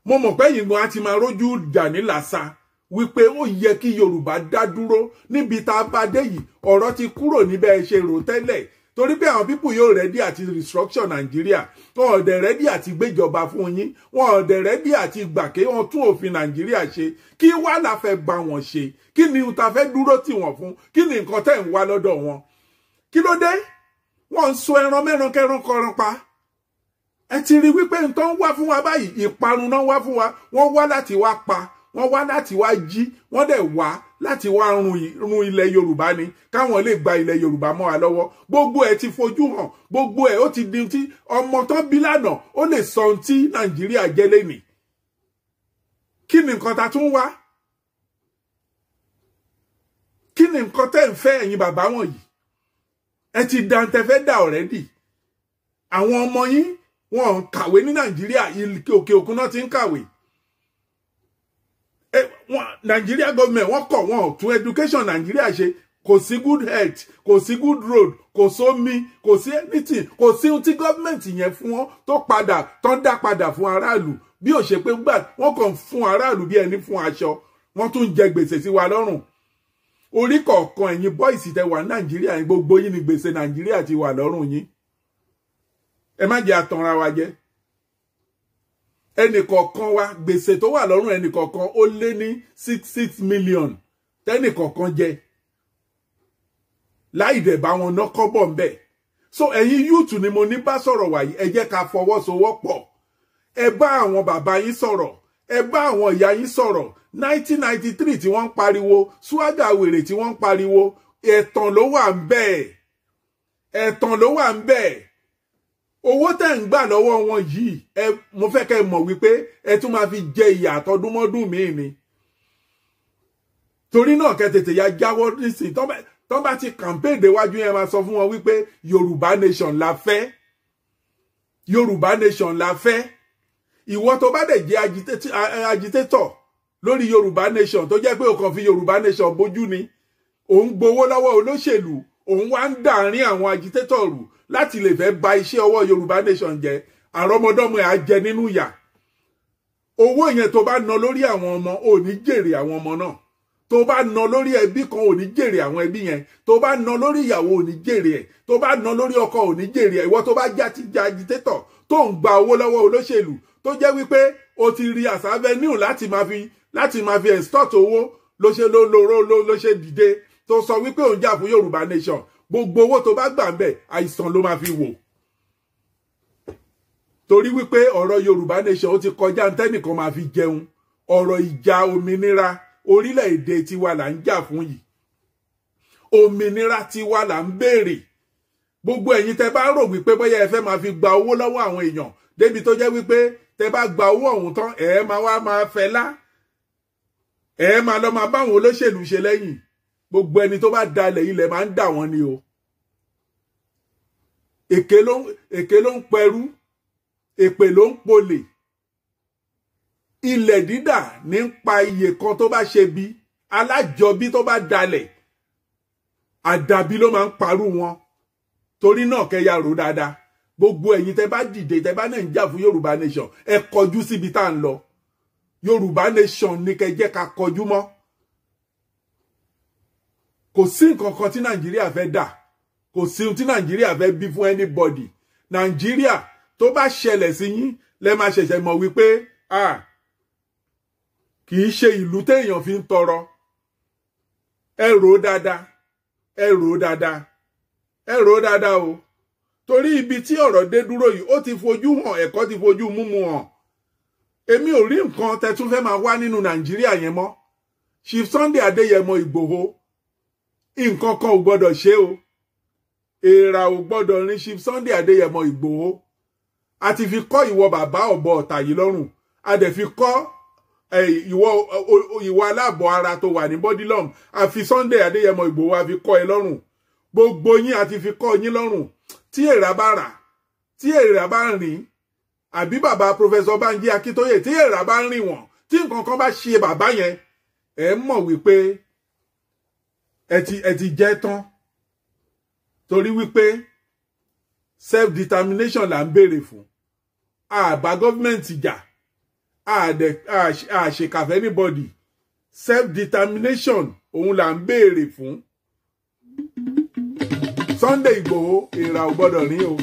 S2: mo mọ̀ pé yìnbọn á ti máa rójú jà ní làṣà wípé ó yẹ kí Yorùbá dá dúró níbi tá a bá dé yìí ọ̀rọ̀ ti kúrò níbẹ̀ ṣe rò tẹ́lẹ̀ torí pé àwọn pípù yóò rẹ́dí àti restructure Nàìjíríà wọn ò dẹ̀ rẹ́dí àti gbéjọba fún yín wọn ò dẹ̀ rẹ́dí àti gbà kí wọ́n tún òfin Nàìjíríà ṣe kí wá la fẹ́ bá wọn ṣe kí ni ta fẹ́ dúró tì wọ́n fún kí ni nǹkan tẹ́ ń wá lọ́dọ̀ wọn kí ló dé wọ́n ń so ẹran mẹ́ran kẹran kọran pa ẹ ti rí wípé nǹkan wá fún wa báyìí ìparun náà wá fún wa wọ́n wá láti wá pa wọ́n wá láti wá jí wọ́n dẹ̀ wá láti wá run ilẹ̀ Yorùbá ni káwọn lè gba ilẹ̀ Yorùbá mọ́ wa lọ́wọ́ gbogbo ẹ̀ ti fojú hàn gbogbo ẹ̀ ó ti di tí ọmọ tán bí lánàá ó lè sọ ohun tí Nàìjíríà jẹ́ lénìí kí ni nǹkan ta tún wá kí ni nǹkan tẹ́ ń fẹ́ ẹ̀yin bàbá wọ̀nyí ẹ ti dantẹ́fẹ́ dà already àwọn ọmọ yín wọn ń kàwé ní Nàìjíríà òkè òkun náà ti ń kàwé Nàìjíríà government wọ́n kọ̀ wọ́n tún education Nàìjíríà ṣe kò sí good health kò sí good road kò sómi kò sí anything kò sí ohun tí government yẹn fún wọn tó padà tán dá padà fún aráàlú bí ó ṣe pé gbà wọ́n kàn fún aráàlú bí ẹni fún aṣọ wọ́n tún jẹ gbèsè sí wa lọ́rùn orí kọ̀ọ̀kan ẹ̀yin bọ́ìsì tẹ wà ní Nàìjíríà yín gbogbo yín ni gbèsè Nàìjíríà ti wà lọ́rùn yín ẹ má jẹ́ àtànra wa jẹ ẹnìkọ̀ọ̀kan wa gbèsè tó wà lọ́rùn ẹnìkọ̀ọ̀kan ó lé ní 6 million tẹ́nìkọ̀ọ̀kan jẹ láì dẹ̀ bá wọn ná kọ́bọ̀ ń bẹ̀ so ẹ̀yin yúùtù ni mo ní bá sọ̀rọ̀ wàyí ẹ jẹ́ ká fọwọ́sowọ́pọ̀ ẹ bá àwọn bàbá yín sọ̀rọ̀ ẹ bá àwọn ìyá yín sọ̀rọ̀ 1993 tí wọ́n ń pariwo swagger wèrè tí wọ́n ń pariwo ẹ̀tàn ló wà ń bẹ̀ ẹ̀tàn ló wà ń bẹ̀ owó tẹ́ ń gbà lọ́wọ́ wọn yìí mo fẹ́ kẹ́ mọ̀ wípé ẹ tún máa fi jẹ ìyà àtọdúnmọ́dún míì ni torí náà kẹ́ tètè ya jáwọ́ nísìn tó bá ti campaign déwájú yẹn máa sọ fún wọn wípé Yorùbá nation la fẹ́, Yorùbá nation la fẹ́. Ìwọ tó bá dẹ̀ jẹ́ agitator lórí Yorùbá nation tó jẹ́ pé o kàn fi Yorùbá nation bójú ni, òun gbowó lọ́wọ́ olóṣèlú, òun wá ń dàárín àwọn agitator rù láti lè fẹ́ ba iṣẹ́ ọwọ́ Yorùbá nation jẹ́, àrọ́mọdọ́mọ ẹ̀ á jẹ nínú ìyà. Owó yẹn tó bá ná lórí àwọn ọmọ ò ní jèrè àwọn ọmọ náà, tó bá ná lórí ẹbí kan ò ní jèrè àwọn ẹbí yẹn, tó bá ná lórí ìyàwó ò ní jèrè ẹ̀, tó bá ná lórí ọkọ ò ní jèrè ẹ̀. Ìwọ tó bá jẹ́ agitator tó ń gba owó lọ́wọ́ olóṣèlú tó jẹ́ wípé o ti rí as avenue láti máa fi extort owó ló ṣe dìde tó sọ wípé òun jà fún Yorùbá nation. Gbogbo owó tó bá gbà ń bẹ̀ àìsàn ló máa fi wò, torí wípé ọ̀rọ̀ Yorùbá nation ó ti kọjá ntẹ́nìkan máa fi jẹun. Ọ̀rọ̀ ìjà òmìnira orílẹ̀-èdè tiwa là ń jà fún yìí, òmìnira tiwa là ń béèrè. Gbogbo ẹ̀yin tẹ́ bá rò wípé bóyá ẹ fẹ́ máa fi gba owó lọ́wọ́ àwọn èèyàn débi tó jẹ́ wípé tẹ́ bá gba owó ọ̀hún tán ẹ máa wá máa fẹlá, ẹ máa lọ máa báwọn olóṣèlú ṣe lẹ́yìn. Gbogbo ẹni tó bá dalẹ̀ ilẹ̀ máa ń dà wọ́n ni o. Èké ló ń pẹrú, èpè ló ń polè. Ilẹ̀ dídà ní ń pa iye kan tó bá ṣe bí, alájọbí tó bá dalẹ̀ àdàbí ló máa ń parú wọn. Torí náà kẹ́ ya rò dáadáa. Gbogbo ẹ̀yin tẹ́ bá dìde tẹ́ bá náà ń jà fún Yorùbá nation, ẹ kọjú síbi tá ń lọ. Yorùbá nation ní kẹ́ jẹ́ ká kọjú mọ́. Kò sí nǹkan kan tí Nàìjíríà fẹ́ dà, kò sí ohun tí Nàìjíríà fẹ́ bí fún anybody. Nàìjíríà tó bá ṣẹlẹ̀ sí yín lẹ máa ṣẹ̀ṣẹ̀ mọ̀ wípé kì í ṣe ìlú téèyàn fi ń tọrọ. Ẹ rò dáadáa, ẹ rò dáadáa, ẹ rò dáadáa o. Torí ibi tí ọ̀rọ̀ dé dúró yìí ó ti fojú hàn, ẹ̀kọ́ ti fojú múmu hàn. Èmi ò rí nǹkan tẹ́ tún fẹ́ máa wá nínú Nàìjíríà yẹn mọ́. Chief Sunday Adéyẹmọ Ìgbòho nǹkan kan ò gbọ́dọ̀ ṣe o. Èèrà ò gbọ́dọ̀ rin Chief Sunday Adéyẹmọ Ìgbòho. A ti fi kọ́ ìwọ bàbá ọ̀bọ ọ̀tà yìí lọ́rùn. A dẹ̀ fi kọ́ ìwọ aláàbọ̀ ara tó wà ní Bodilum. A fi Sunday Adéyẹmọ Ìgbòho a fi kọ́ ẹ lọ́rùn. Gbogbo yín a ti fi kọ́ yín lọ́rùn. Tí èèrà bá rà, tí èèrà bá rìn, àbí bàbá Professor Banji Akíntóyè tí èèrà bá rìn wọ́n, tí nǹkan kan bá ṣe bàbá yẹn, ẹ mọ̀ wípé ẹ ti jẹ́ tán. Torí wípé self determination là ń béèrè fún. Àbá government jà, àṣekàfẹ́ anybody. Self determination òun là ń béèrè fún. Sunday Igboho èèrà ò gbọ́dọ̀ rìn o.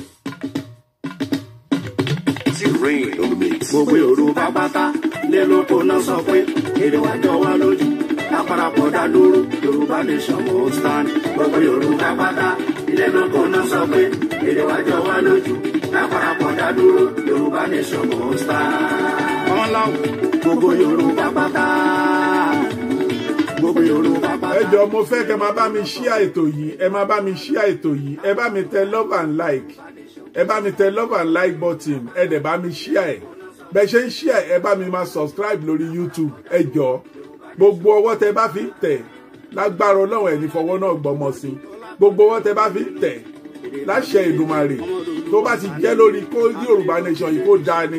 S4: T-Rain on the mix.
S1: Gbogbo Yorùbá pátá lé lóko náà sọ pé èdè wa jọ wá lójú. Láparapọ̀ dá dúró, Yorùbá nation must stand. Gbogbo Yorùbá pátá lé lóko náà sọ pé èdè wa jọ wá lójú. Láparapọ̀ dá dúró, Yorùbá nation must stand. Gbogbo Yorùbá pátá. Gbogbo Yorùbá pátá.
S2: Ẹ jọ̀ọ́ mo fẹ́ kẹ́ máa bá mi share ètò yìí, ẹ máa bá mi share ètò yìí, ẹ bá mi tẹ love and like. Ẹ bá mi tẹ love and like button, ẹ dẹ̀ bá mi share ẹ̀. Bẹ́ ṣe ń share ẹ bá mi máa subscribe lórí YouTube. Ẹ jọ̀ọ́ gbogbo ọwọ́ tẹ bá fi tẹ̀ lágbára Ọlọ́run ẹ̀ ní fọwọ́ náà gbọmọ sí. Gbogbo ọwọ́ tẹ bá fi tẹ̀ láṣẹ Èdùmàrè tó bá ti jẹ́ lórí kó Yorùbá nation yìí kó dáa ni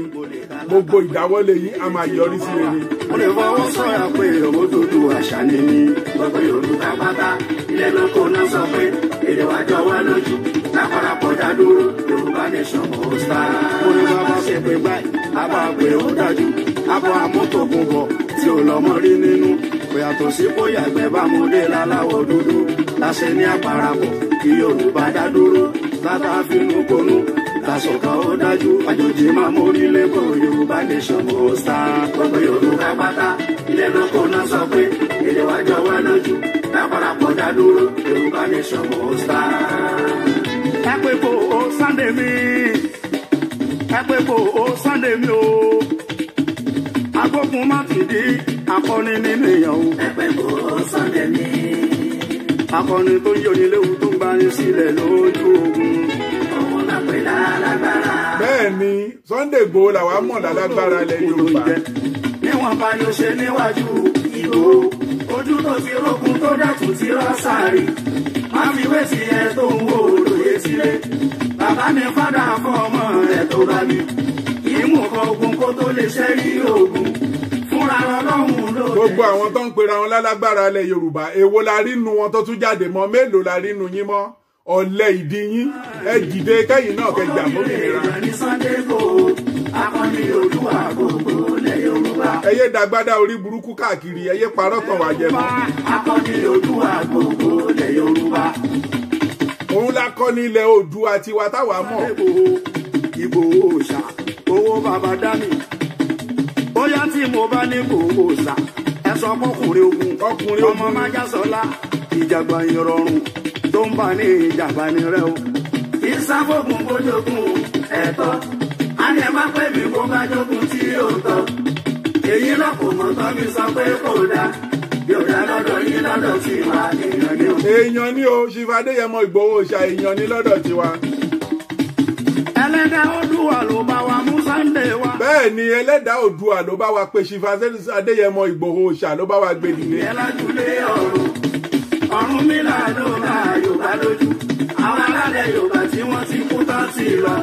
S2: gbogbo ìdáwọ́lé yìí a máa yọrí sí rere.
S1: Mo lè fọwọ́ sọ̀yà pé owó tó du àṣà ni mí. Gbogbo Yorùbá pátá ilé lóko náà sọ pé èdè wa jọ wá lójú. Láparapọ̀ dá dúró, Yorùbá nation must stand. Mo ní bàbá ṣe pé báyìí, a bá pé ó dájú. Abọ́ amótòkùn bọ̀ tí ò lọ́mọ rí nínú. Kò yàtọ̀ sí bóyá ẹgbẹ́ bá mo dé láláwọ̀ dúdú. Láṣẹ ní àparapọ̀ kí Yorùbá dá dúró. Látà fínú konú, lásọ̀kan ó dájú. Àjòjì máa mórí lẹ́kọ̀ọ́, Yorùbá nation must stand. Gbogbo Yorùbá pátá ilé lóko náà sọ pé èdè wa jọ wá lójú. Láparapọ̀ dá dúró, Yorùbá nation must stand. Ẹ pé kò ó Sunday mi, ẹ pé kò ó Sunday mi o. Agbókun má ti di akọni nínú èèyàn o. Ẹ pé kò ó Sunday mi. Akọni tó ń yọni léwu tó ń gbani sílẹ̀ lójú ogun. Òun náà pè lálágbára.
S2: Bẹ́ẹ̀ ni Sunday Igboho làwa mọ̀ lálágbára ilẹ̀ Yorùbá.
S1: Níwọ̀n bá yóò ṣe níwájú Ìgbòho ojú tó ti rókun tó dẹ̀tún ti rọ́ṣàrí má fi wé sí ẹ tó ń wo òròyé sílé bàbá mi fádà fún ọmọ rẹ̀ tó bá mi ìmú kan ogun kó tó lè ṣẹ́rí ogun fúnra ọlọ́run ló dé.
S2: Gbogbo àwọn tó ń pera wọn lálágbára ilẹ̀ Yorùbá èwo la rí nu wọn tó tún jáde mọ́ mélòó la rí nu yín mọ́ ọ̀lẹ ìdí yín ẹ dìde kẹ́yìn náà kẹjà mọ́mìnira.
S1: Akọni Olúwa gbogbo ilẹ̀ Yorùbá.
S2: Ẹ yé dàgbádá orí burúkú káàkiri ẹ yé parọ́ tàn wá jẹ mọ́.
S1: Akọni Olúwa gbogbo ilẹ̀ Yorùbá.
S2: Òun la kọ́ ní ilẹ̀ Oòduà tiwa táwa mọ̀.
S1: Ìgbòho òòṣà owó bàbá dání. Bóyá tí mo bá ní Ìgbòho òòṣà ẹ sọ fọkùnrin ogun ọmọ Májàsọ́lá ìjàgbá ìrọ̀rùn tó ń bá ní ìjàgbá ní rẹ o. Ìsáfògùn bójógún ẹ̀tọ́. A ní ẹ má pè mí kó bá jókun tí yóò tọ́. Èyí náà kò mọ̀ tán mi sọ pé kò dáa. Yóò dá lọ́dọ̀ yín lọ́dọ̀ tí wà èèyàn ní o.
S2: Èèyàn ní o, Chief Adéyẹmọ Ìgbòho Òòṣà èèyàn ní lọ́dọ̀ tiwa.
S1: Ẹlẹ́dàá Oòduà ló bá wa mú Sunday wá.
S2: Bẹ́ẹ̀ ni ẹlẹ́dàá Oòduà ló bá wa pe Chief Adéyẹmọ Ìgbòho Òòṣà ló bá wa gbé dìde.
S1: Ẹlájúlé ọ̀run mi là ló máa Yorùbá lójú. Àwọn alálẹ̀ Yorùbá tí wọ́n ti kú tán sí lọ.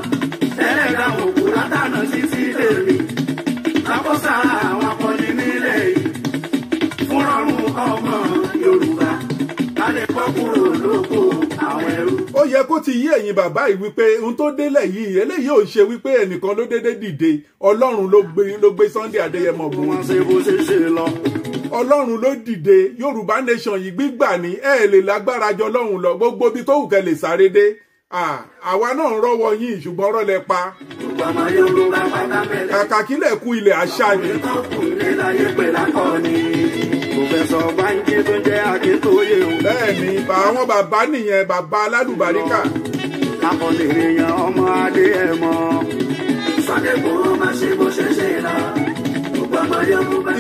S1: Ẹlẹ́dàá òkú látànà títí lèmi. Lápọ́sà àwọn akọni nílẹ̀ yìí. Fúnrọ̀rùn ọmọ Yorùbá. Ká lè kọ́ kúrò lóko àwọn ẹrú.
S2: Ó yẹ kó ti yé ẹ̀yin bàbá yìí wípé ohun tó délẹ̀ yìí eléyìí ò ṣe wípé ẹnìkan ló dédé dìde Ọlọ́run ló gbé Sunday Adéyẹmọ Ìgbòho.
S1: Wọ́n ṣe bó ṣe ṣe lọ.
S2: Ọlọ́run ló dìde Yorùbá nation yìí gbígbà ní ẹ lè lágbára jọ Ọlọ́run lọ gbogbo ibi tó wù kẹ́ lè sáré dé. Àwa náà ń rọ́wọ́ yín ṣùgbọ́n ọ̀rọ̀ lẹ pa. Kàkà kílẹ̀ kú ilẹ̀ àṣà ni.
S1: Pòfẹ́sọ̀ Bánjí tó jẹ́ Akíntóyè o.
S2: Bẹ́ẹ̀ni àwọn bàbá nìyẹn bàbá alálùbáríkà.
S1: Akọni èèyàn ọmọ Adéyẹmọ. Sunday Igboho máa ṣe bó ṣe ṣe lọ.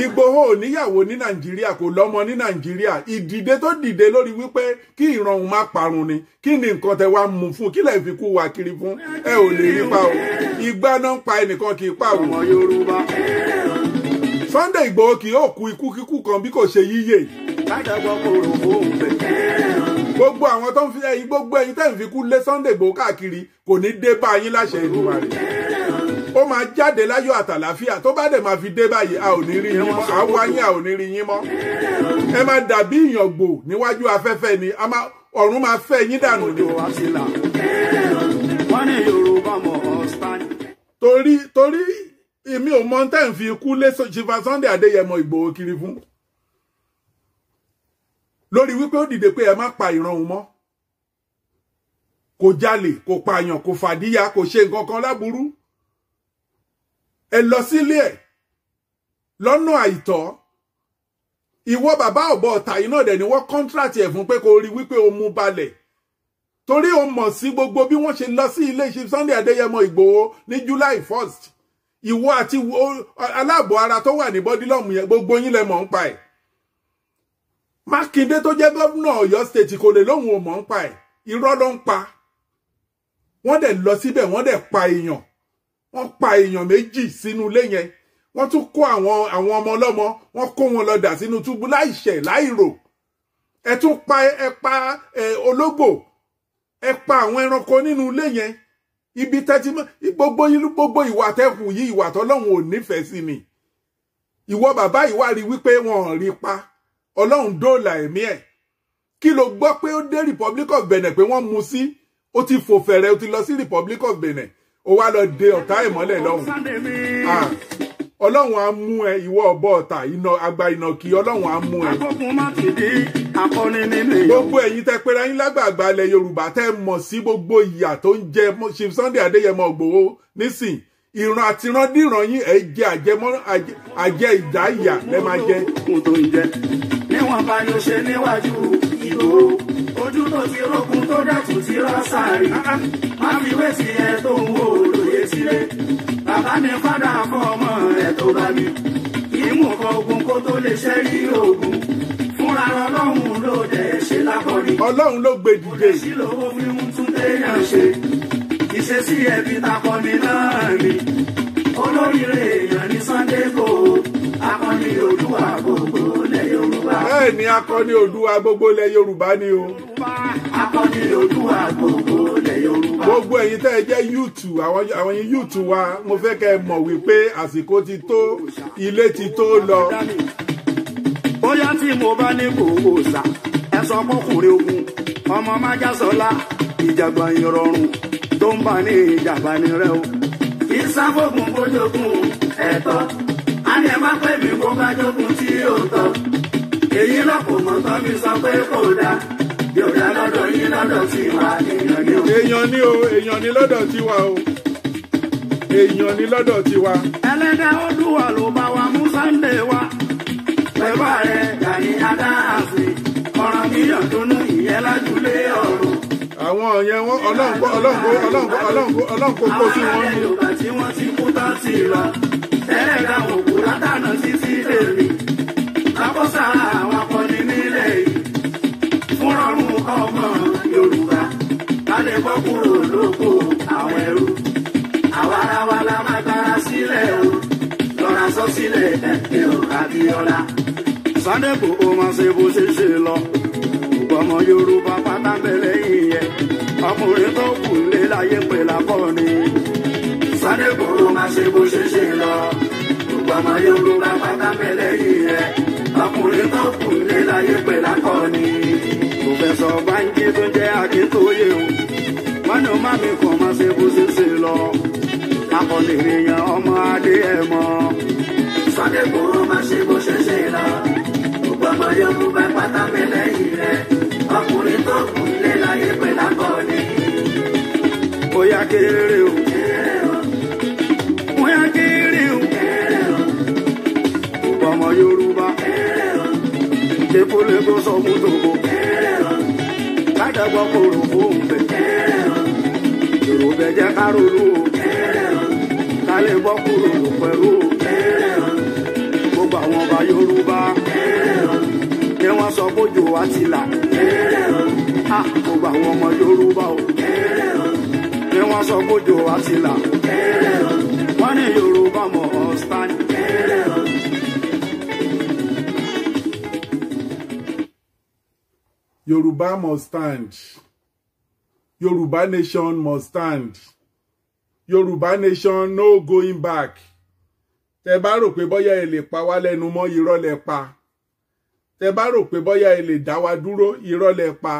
S2: Ìgbòho ò níyàwó ní Nàìjíríà kò lọ́mọ ní Nàìjíríà ìdìde tó dìde lórí wípé kí ìrọ̀rùn má parun ni kí ni nǹkan tẹ wá mú fún kí lẹ̀ fi kú wa kiri fún ẹ ò lè rí pa o ìgbà náà ń pa ẹnìkan kì í pa o.
S1: Ọmọ Yorùbá.
S2: Sunday Igboho kì yóò kú ikú kíkú kan bí kò ṣe yíyè.
S1: Lájàgbọ́ kòrò fóun bẹ̀.
S2: Gbogbo àwọn tó ń fi ẹyin gbogbo ẹyin tẹ́ ń fi kú lé Sunday Igboho káàkiri kò ní dé bá yín láṣẹ ìlú wa rẹ̀. Ó máa jáde láyọ̀ àtàlàfíà tó bá dẹ̀ máa fi dé báyìí a ò ní rí yín mọ́ àwa yín a ò ní rí yín mọ́. Ẹ máa dàbí ìyàngbò níwájú afẹ́fẹ́ ni ọ̀run máa fẹ́ yín dànù ni.
S1: Wọ́n ní Yorùbá mọ̀ ọ́sán.
S2: Torí èmi ò mọ tẹ́ ń fi ikú lé Chief Sunday Adéyẹmọ Ìgbòho kiri fún. Lórí wípé ó dìde pé ẹ má pa ìran òun mọ́. Kò jalè, kò pààyàn, kò fàdíyà, kò ṣe nǹkan kan láburú. Ẹ lọ sílé ẹ̀ lọ́nà àìtọ́. Ìwọ bàbá ọ̀bọ ọ̀tà yìí náà dẹ̀ ni wọ́n kọ́ńtrátì ẹ̀ fún pé kó rí wípé o mú balẹ̀. Torí o mọ̀ sí gbogbo bí wọ́n ṣe lọ sí ilé Chief Sunday Adéyẹmọ Ìgbòho ní July 1st. Ìwọ àti aláàbọ̀ ara tó wà ní bọ́dílọ́mù yẹn gbogbo yín lẹ mọ̀ ń pa ẹ̀. Mákindé tó jẹ́ gómìnà Ọ̀yọ́ state kò lè lóhùn ò mọ̀ ń pa ẹ̀. Irọ́ ló ń pa. Wọ́n dẹ̀ lọ síbẹ̀ wọ́n dẹ̀ pa èèyàn. Wọ́n pa èèyàn méjì sínú ilé yẹn. Wọ́n tún kó àwọn ọmọ ọlọ́mọ wọ́n kó wọn lọ dà sínú túbú láìṣẹ̀ láìrò. Ẹ tún pa ológbò. Ẹ pa àwọn ẹranko nínú ilé yẹn. Ibi tẹ́tí gbogbo ìwà tẹ́kù yìí ìwà tọ́lọ́run ò nífẹ̀ẹ́ sí ni. Ìwọ bàbá ìwà rí wípé wọn ò rí pa. Ọlọ́run dóòlà ẹ̀mí ẹ̀. Kí ló gbọ́ pé ó dé Republic of Benin pé wọ́n mú sí? Ó ti fò fẹ̀rẹ̀ ó ti lọ sí Republic of Benin. Ó wá lọ de ọ̀tá ìmọ́lẹ̀ lọ́hùn. Ọlọ́run á mú ẹ ìwọ ọ̀bọ ọ̀tá àgbà ìnàkí Ọlọ́run á mú ẹ.
S1: Akókun má ti di akọni nínú.
S2: Gbogbo ẹ̀yin tẹ́ pera yín lágbààgbà ilẹ̀ Yorùbá tẹ́ mọ̀ sí gbogbo ìyà tó ń jẹ Chief Sunday Adéyẹmọ Ìgbòho nísìn ìran àti ìran dìran yín ẹ jẹ àjẹ ìdá ìyà lẹ máa jẹ.
S1: Kò tó ń jẹ níwọ̀n bá yóò ṣe níwájú Ìgbòho ojú tó ti rókun tó dẹ̀tún ti rọ́ṣàrí má fi wé sí ẹ tó ń wo òròyé sílé bàbá mi fádà fún ọmọ ẹ tó bá mi ìmú kan ogun kó tó lè ṣẹ́rí ogun fúnra Ọlọ́run ló dẹ̀ ṣe lákọ̀ọ́rí.
S2: Ọlọ́run ló gbé dìde.
S1: Sí lówó fi ń tún téèyàn ṣe ìṣesí ẹbí takọni náà ni olóríire èèyàn ní Sunday Igboho akọni Olúwa gbogbo lẹ́yìn.
S2: bẹ́ẹ̀ ni akọni Oòduà gbogbo ilẹ̀ Yorùbá ni o.
S1: Akọni Oòduà gbogbo ilẹ̀ Yorùbá.
S2: Gbogbo ẹ̀yin tẹ́ ẹ jẹ́ yúùtù àwọn yín yúùtù wa mo fẹ́ kẹ́ ẹ mọ̀ wípé àsìkò ti tó ilé ti tó lọ.
S1: Bóyá tí mo bá ní gbogbo ṣá ẹ sọ fọkùnrin ogun ọmọ Májàsọ́lá ìjàgbọ̀n ìrọ̀rùn tó ń bá ní ìjàmbá ní rẹ o. Ìsáfògùn bójógún ẹ̀tọ́ á ní ẹ má pè mí bó bá jókun tí yóò tọ́. Èyí lọ́pọ̀ mọ́ tán mi sọ pé kò dáa yóò dá lọ́dọ̀ yín lọ́dọ̀ tí wà èèyàn ní o.
S2: Èèyàn ní o, èèyàn ní lọ́dọ̀ tiwa o. Èèyàn ní lọ́dọ̀ tiwa.
S1: Ẹlẹ́dàá Oòduà ló bá wa mú Sunday wa. Bẹ́bà rẹ̀ Gani Adams ọ̀ràn míyàn tó nú ìyẹn lájúlé ọ̀run.
S2: Àwọn yẹn wọ́n ọlọ́run kó kó sí wọn ní.
S1: Yorùbá tí wọ́n ti kú tán sí lọ. Ẹlẹ́dàá òkú látànà títí lèmi. Lábọ́sà àwọn akọni nílẹ̀ yìí. Fúnrọ̀rùn ọmọ Yorùbá. Ká lè bọ́ kúrò lóko àwọn ẹrú. Àwa ara wa la máa gbára sílẹ̀ o. Lọ́ra sọ sílẹ̀ ẹ̀kẹ́ o Abíọ́lá. Sunday Igboho máa ṣe bó ṣe ṣe lọ. Ọmọ Yorùbá pátá bẹ̀rẹ̀ yìnyẹn. Ọkùnrin tó kù lé láyé pé lákọ́ni. Sunday Igboho máa ṣe bó ṣe ṣe lọ. Ọmọ Yorùbá pátá bẹ̀rẹ̀ yìnyẹn. Ọkùnrin tó kù lé láyé pé lákọ́ni. Pòfẹ́sọ̀ Bánjí tó jẹ́ Akíntóyè o. Wọ́n ní o má mi kàn máa ṣe bó ṣe ṣe lọ. Akọni èèyàn ọmọ adé ẹ̀ mọ́. Sunday Igboho máa ṣe bó ṣe ṣe lọ. Ọmọ Yorùbá pátá bẹ̀rẹ̀ yìnyẹn. Ọkùnrin tó kù lé láyé pé lákọ́ni. Bóyá kéré o. Bóyá kéré o. Ọmọ Yorùbá. Dépolé tó sọ fún Togo. Kájàgbọ́ kòrò fóun bẹ̀. Yorùbá jẹ́ kárólú o. Ká lè gbọ́ kúrò pẹ̀lú o. Gbogbo àwọn ọba Yorùbá. Ní wọ́n sọ bójú wa ti là. Gbogbo àwọn ọmọ Yorùbá o. Ní wọ́n sọ bójú wa ti là. Wọ́n ní Yorùbá mọ̀ ọ́ stand.
S2: Yorùbá must stand. Yorùbá nation must stand. Yorùbá nation no going back. Tẹ́ bá rò pé bóyá ẹ lè pa wá lẹ́nu mọ́ irọ́ lẹ pa. Tẹ́ bá rò pé bóyá ẹ lè dá wa dúró irọ́ lẹ pa.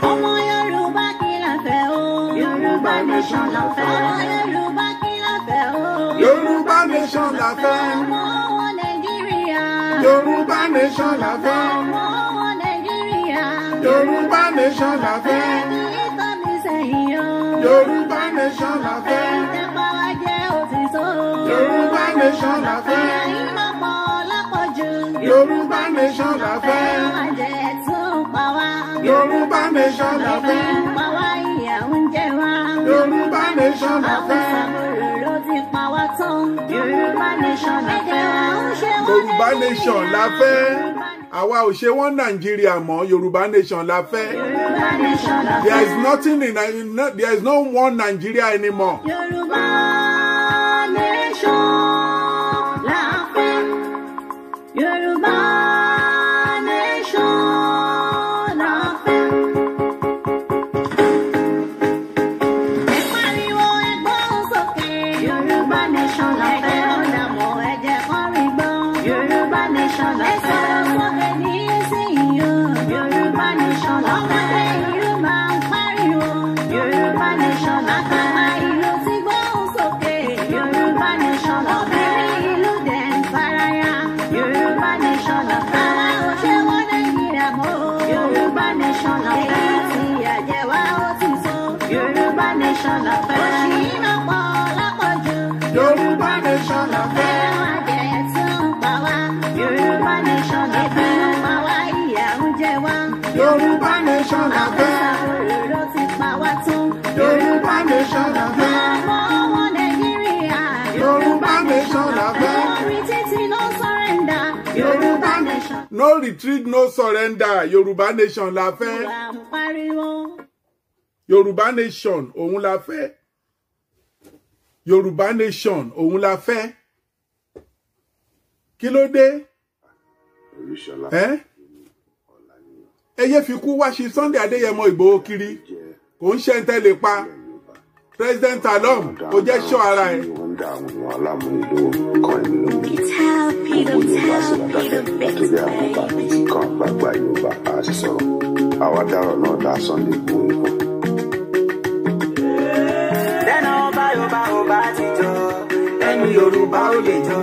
S5: Ọmọ Yorùbá kí la fẹ́ o. Yorùbá nation la fẹ́. Ọmọ Yorùbá kí la fẹ́ o.
S2: Yorùbá nation la fẹ́.
S5: Ọmọ Nàìjíríà.
S2: Yorùbá nation la fẹ́.
S5: Ọmọ Nàìjíríà.
S2: Yorùbá nation la fẹ́.
S5: Ẹni tó mi sẹ́yìn o.
S2: Yorùbá nation la fẹ́.
S5: Ìjọba wa jẹ́ òtítọ́.
S2: Yorùbá nation la fẹ́.
S5: Ẹ̀yin lọ́pọ̀ lápọ̀jù.
S2: Yorùbá nation la fẹ́.
S5: Ẹ̀wọ̀n jẹ́ tún pa wá.
S2: Yorùbá nation la fẹ́.
S5: Pa wá ìyà ń jẹ wá.
S2: Yorùbá nation la fẹ́.
S5: Ló ti pa wá tán. Yorùbá nation la fẹ́.
S2: Yorùbá nation la fẹ́. Àwa ò ṣe wọ́n Nàìjíríà mọ́. Yorùbá nation la fẹ́.
S5: Yorùbá nation la fẹ́.
S2: There is nothing there is no one Nigeria anymore.
S5: Yorùbá nation la fẹ́. Yorùbá nation la fẹ́. Ẹ pariwo ẹ gbóhùn sókè. Yorùbá nation la fẹ́. Ẹ ọ̀dà mọ̀ ẹ jẹ́ kọrin gbọ́. Yorùbá nation la fẹ́. Ẹ sọ̀rọ̀ sókè ní ìsinyìí o. Yorùbá nation la fẹ́. Ọmọdé ìlú máa ń pariwo. Yorùbá nation la fẹ́. Àgbà ìlú ti gbóhùn sókè. Yorùbá nation la fẹ́. Obìnrin ìlú dẹ̀ ń faraya. Yorùbá nation la fẹ́. Àwa ò ṣe wọ́n Nàìjíríà mọ́. Yorùbá nation la fẹ́. Èyí tí àjẹwà ó ti so. Yorùbá nation la fẹ́. Òṣì máa pọ̀ lápọ̀jù.
S2: Yorùbá nation la fẹ́.
S5: Ẹ̀wọ̀n jẹ́ tún pa wá. Yorùbá nation la fẹ́. Ebi ń pa wá ìyà ń jẹ wá.
S2: Yorùbá nation la fẹ́.
S5: Àwọn ló ti pa wá tún.
S2: Yorùbá nation la fẹ́.
S5: Ọmọ Nàìjíríà.
S2: Yorùbá nation la fẹ́.
S5: Orí títí no surrender. Yorùbá nation.
S2: No retreat, no surrender. Yorùbá nation la fẹ́.
S5: Wà ń pariwo.
S2: Yorùbá nation òun la fẹ́. Yorùbá nation òun la fẹ́. Kí ló dé? Ẹ yé fi kú wá sí Sunday Adéyẹmọ Ìgbòho kiri. Kò ń ṣe ń tẹ́lẹ̀ pa. President Alom kò jẹ́ ṣọ́ ara ẹ̀.
S4: Àwa dárò náà dá Sunday Igboho nìkan.
S6: Lẹ́nà ọba ti jọ, ẹni Yorùbá ó lè jọ.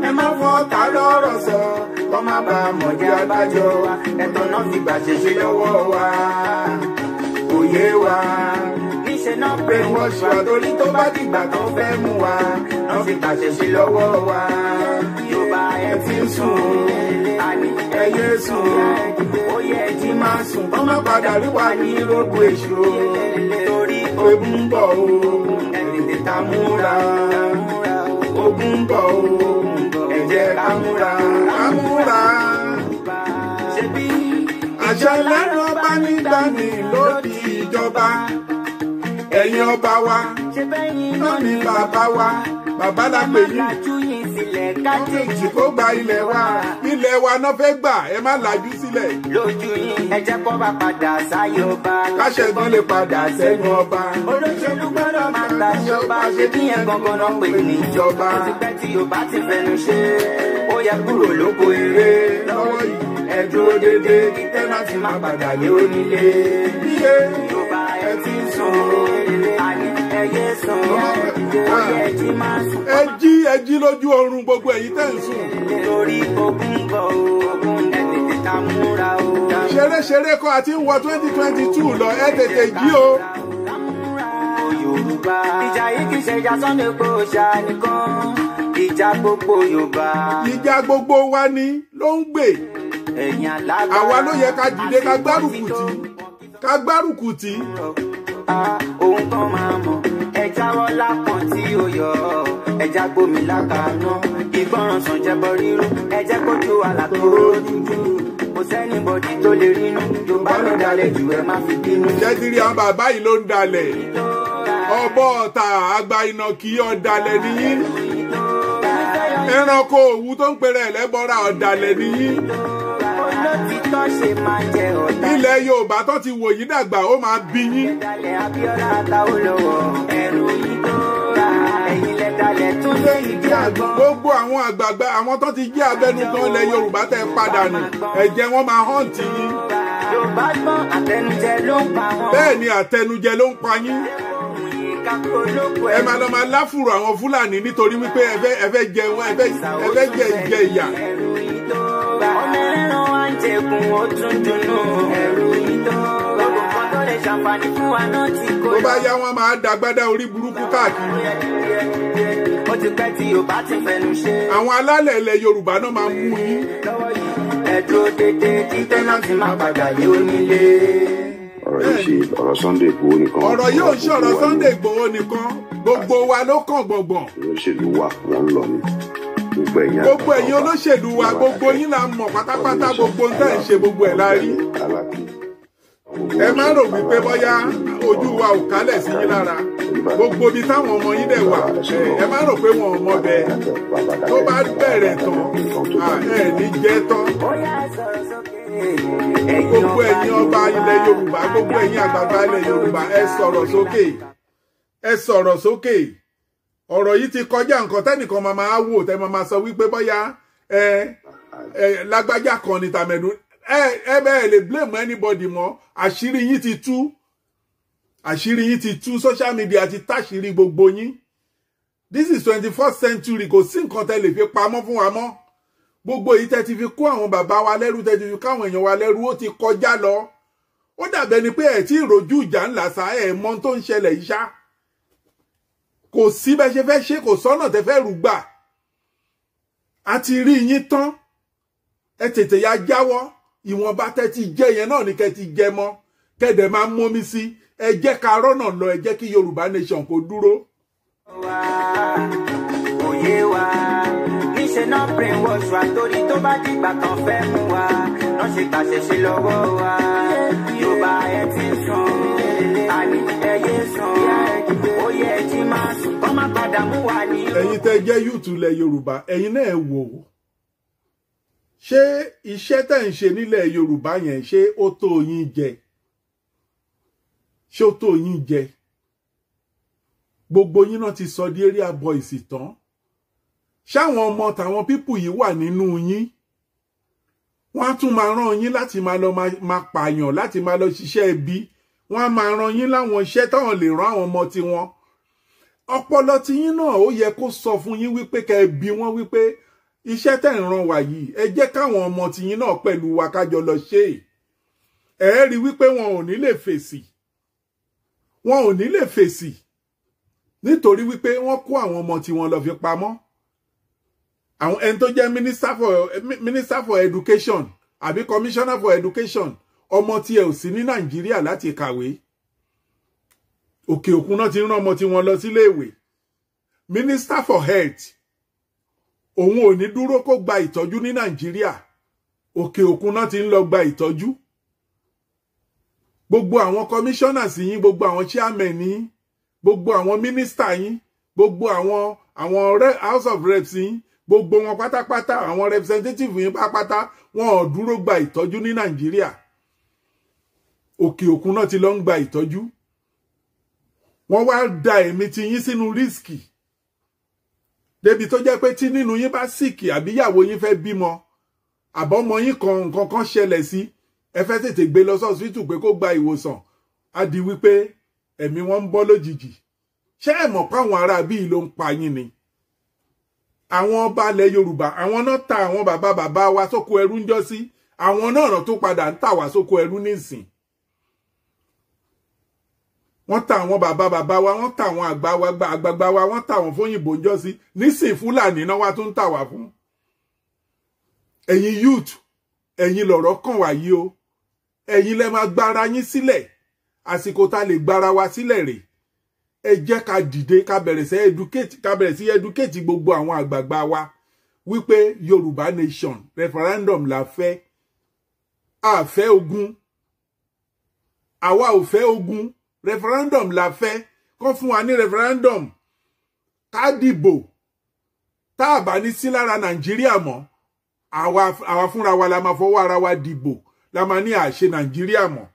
S6: Ẹ má fọ́ ta lọ́rọ̀ sọ, kọ́ má bá mọ̀jẹ́ abájọ wa. Ẹ̀tọ́ náà fi gbà ṣèṣe lọ́wọ́ wa, òye wa. Níṣẹ́ náà pé wọ́n ṣe àtòrí tó bá dìgbà tó fẹ́ mú wa. Náà fi gbà ṣèṣe lọ́wọ́ wa. Yorùbá ẹ ti ń sùn, àní ẹ yé sùn. Ó yẹ jí máa sùn, kọ́ má padà rí wa ní rògbò èṣù. Torí ogun bọ̀ o, ẹni tètè múra. Ogun bọ̀ o, ẹ jẹ́ ká múra. Ṣebí
S2: Àṣà lẹ́nu ọba nígbà ní lódì ìjọba. Ẹ̀yin ọba wa, náà ni bàbá wa. Bàbá la pè yín. Kájèjì kó gba ilẹ̀ wa. Ilẹ̀ wa náà fẹ́ gbà, ẹ má làjú sílẹ̀.
S6: Lójú yín, ẹ jẹ́ kó bá padà sáyé ọba.
S2: Káṣẹ́gun lè padà sẹ́nu ọba.
S6: Olóṣèlú gbọ́dọ̀ máa gbà ṣọba. Ṣé bí yẹn gangan náà pè ní ìjọba? Tipẹ́ tí Yorùbá ti fẹnu ṣe, ó yẹ kúrò lóko eré.
S2: Lọ́wọ́ yìí,
S6: Ẹ dúró dédé, kí tẹ́nàtì má padà lé onílé. Yorùbá ẹ ti ń sùn, àní ẹ yé sùn. Ó yẹ jí máa sùn.
S2: ẹ jí lójú oorun gbogbo ẹ̀yin tẹ́ ń sùn.
S6: Torí ogun bọ̀ o, ẹ tètè ká múra o.
S2: Ṣeré kọ́ àti ń wọ 2022 lọ, ẹ tètè jí o.
S6: Yorùbá. Ìjà yìí kì í ṣe ìjà Sunday Igboho ṣá nìkan. Ìjà gbogbo Yorùbá.
S2: Ìjà gbogbo wa ni ló ń gbè.
S6: Ẹ̀yin alágbára.
S2: Àwa ló yẹ ká dìde ká gbárùkù tì.
S6: Ohun kan máa mọ̀, ẹ jáwọ́ lápọ̀n tí ó yọ. Ẹ já gbómi lákàánú. Ìgbọràn sàn jẹbọ rírú. Ẹ jẹ́ kójú àlàtòrò dúdú. Kò sẹ́nibọ̀dì tó lè rínú. Yorùbá ló dalẹ̀ jù ẹ má fi bínú.
S2: Jẹ́dìrí àwọn bàbá yìí ló ń dalẹ̀. Ọbọ̀ ọ̀tà àgbà ìnàkí ọ̀dàlẹ̀ nìyí. Ẹranko òwú tó ń pèrè ẹ̀lẹ́bọ̀ra ọ̀dàlẹ̀ nìyí.
S6: Olótìtọ́ ṣe máa jẹ ọ̀tá.
S2: Ilẹ̀ Yorùbá tó ti wò yí dàgbà ó máa bí yín.
S6: Dalẹ̀ Abíọ́lá Àtàwólọ́wọ̀. Ẹ̀rù yìí tó ra. Ẹ̀yin lẹ dalẹ̀ tún lé ìdí àgbọn.
S2: Gbogbo àwọn àgbààgbà àwọn tó ti jẹ́ abẹnugan ilẹ̀ Yorùbá tẹ́ padà nù. Ẹ̀jẹ̀ wọn máa hàn tì yín.
S6: Yorùbá gbọ́n àtẹnujẹ ló ń pa wọn.
S2: Bẹ́ẹ̀ ni àtẹnujẹ ló ń pa yín. Ẹ máa lọ máa láfùrọ̀ àwọn Fúlàní nítorí wípé ẹ fẹ́ jẹun ẹ fẹ́ jẹ ìyà.
S6: Ọmọ ẹran wa ń jẹkùn ó tún dùnnú. Ẹ̀rù yìí tó gbogbo kan tó lè ṣàǹfààní fún wa náà ti kó.
S2: Tó bá yá wọn máa dàgbádá orí burúkú káàkiri.
S6: Ó ti pẹ́ tí Yorùbá ti fẹnu ṣe.
S2: Àwọn alálẹ̀ ilẹ̀ Yorùbá náà máa mú yín.
S6: Lọ́wọ́ yìí ẹ dúró dédé kí tẹ́nàtì má padà lé onílé.
S4: Ọ̀rọ̀ yìí ṣe ọ̀rọ̀ Sunday Igboho nìkan.
S2: Ọ̀rọ̀ yóò ṣe ọ̀rọ̀ Sunday Igboho nìkan. Gbogbo wa ló kàn gbọ̀ngbọ̀n.
S4: Olóṣèlú wa wọ́n ń lọ ní.
S2: Gbogbo ẹ̀yin olóṣèlú wa gbogbo yín la mọ̀ pátápátá gbogbo ń tẹ̀ ń ṣe gbogbo ẹ̀ la rí. Ẹ má rò wípé bóyá ojú wa ò kálẹ̀ sí yín lára. Gbogbo ibi táwọn ọmọ yín dẹ̀ wà ẹ má rò pé wọn ò mọ bẹ́ẹ̀. Tó bá bẹ̀rẹ̀ tán ẹ ní jẹ́ tán. Gbogbo ẹ̀yin ọba ilẹ̀ Yorùbá gbogbo ẹ̀yin àgbààgbà ilẹ̀ Yorùbá ẹ sọ̀rọ̀ sókè. Ẹ sọ̀rọ̀ sókè. Ọ̀rọ̀ yìí ti kọjá nǹkan tẹ́nìkan máa wò tẹ́ máa sọ wípé bóyá lágbájá kan ní tàmẹ̀dún ẹ bẹ́ẹ̀ lè blame anybody mọ́. Àṣírí yín ti tú. Àṣírí yín ti tú. Social media ti táṣírí gbogbo yín. This is 21st century. Kò sí nǹkan tẹ́ lè fi pamọ́ fún wa mọ́. Gbogbo yìí tẹ́ ti fi kó àwọn bàbá wa lẹ́rú tẹ́ ti fi káwọn èèyàn wa lẹ́rú ó ti kọjá lọ. Ó dàbẹ̀ ni pé ẹ̀ tí ìrojú ìjà ńlá sá ẹ̀ mọ̀ tó ń ṣẹlẹ̀ yìí ṣá. Kò sí bẹ́ ṣe fẹ́ ṣe kò sọ́nà tẹ́ fẹ́ rú gbà. A ti rí yín tán. Ẹ tètè ya jáwọ́. Ìwọ̀nba tẹ́ ti jẹ yẹn náà ni kẹ́ ti jẹ mọ́. Kẹ́dẹ̀ máa mómi sí. Ẹ jẹ́ ká rọ́nà lọ ẹ jẹ́ kí Yorùbá nation kó dúró.
S6: Òye wa níṣẹ́ náà brainwash wa torí tó bá dìgbà kan fẹ́ mú wa náà ṣe gbàṣẹṣe lọ́wọ́ wa. Yorùbá ẹ ti sùn àní ẹ yé sùn ó yẹ jí máa sùn kọ́ má padà dààmú wa ní.
S2: ẹ̀yin tẹ́ jẹ́ yúùtù ilẹ̀ Yorùbá ẹ̀yin náà wò ó ṣé iṣẹ́ tẹ́ ń ṣe nílẹ̀ Yorùbá yẹn ṣé ó tó yín jẹ ṣé ó tó yín jẹ gbogbo yín náà ti sọ di area boys tán ṣáwọn ọmọ tàwọn pípù yìí wà nínú yín wọ́n á tún máa rán yín láti máa lọ máa pààyàn láti máa lọ ṣiṣẹ́ ibi wọ́n á máa rán yín láwọn iṣẹ́ táwọn lè rán àwọn ọmọ tiwọn ọpọlọ tí yín náà ó yẹ kó sọ fún yín wípé kẹ́ bi wọ́n wípé iṣẹ́ tẹ́ ń rán wa yìí ẹ jẹ́ káwọn ọmọ tí yín náà pẹ̀lú wa kájọ lọ ṣe é rí wípé wọn ò ní lè fèsì wọn ò ní lè fèsì nítorí wípé wọ́n kó àwọn ọmọ tí wọn lọ fi pamọ́ àwọn ẹni tó jẹ́ minister for education àbí commissioner for education ọmọ tí ẹ ò sí ní Nàìjíríà láti kàwé òkè òkun náà ti rán ọmọ tí wọn lọ sílé ìwé minister for health òun ò ní dúró kó gba ìtọ́jú ní Nàìjíríà òkè òkun náà ti ń lọ gba ìtọ́jú gbogbo àwọn commissioners yín gbogbo àwọn chairman yín gbogbo àwọn minister yín gbogbo àwọn house of reps yín gbogbo wọn pátápátá àwọn representative yín pátápátá wọn ò dúró gba ìtọ́jú ní Nàìjíríà òkè òkun náà ti lọ ń gba ìtọ́jú wọ́n wá da ẹ̀mí ti yín sínú rísìkì débi tó jẹ́ pé tí nínú yín bá síkì àbíyàwó yín fẹ́ bímọ àbọ́mọ yín kan nǹkan kan ṣẹlẹ̀ sí ẹ fẹ́ tètè gbé lọ sọ́sítù pé kó gba ìwòsàn á di wípé ẹ̀mí wọn ń bọ́ lójijì ṣé ẹ mọ̀ pé àwọn ará bíi ló ń pa yín ni àwọn ọba ilẹ̀ Yorùbá àwọn náà ta àwọn bàbá wa sóko ẹrú ń jọ́ sí àwọn náà tó padà ń tà wá sóko ẹrú nísìn wọ́n ta àwọn bàbá wa wọ́n ta àwọn àgbààgbà wa wọ́n ta àwọn fóyìnbó ń jọ́ sí nísìn Fúlàní náà wá tún ń tà wá fún ẹ̀yin youth ẹ̀yin lọ̀rọ̀ kàn wá yìí o ẹ̀yin lẹ máa gbára yín sílẹ̀ àsìkò tá lè gbára wa sílẹ̀ rèé ẹ jẹ́ ká dìde ká bẹ̀rẹ̀ sí educate gbogbo àwọn àgbààgbà wa wípé Yorùbá nation referendum la fẹ́ a fẹ́ ogun àwa ò fẹ́ ogun referendum la fẹ́ kó fún wa ní referendum ká dìbò tá a bá ní sí lára Nàìjíríà mọ́ àwa fúnra wa la máa fọwọ́ ara wa dìbò la máa ní àṣẹ Nàìjíríà mọ́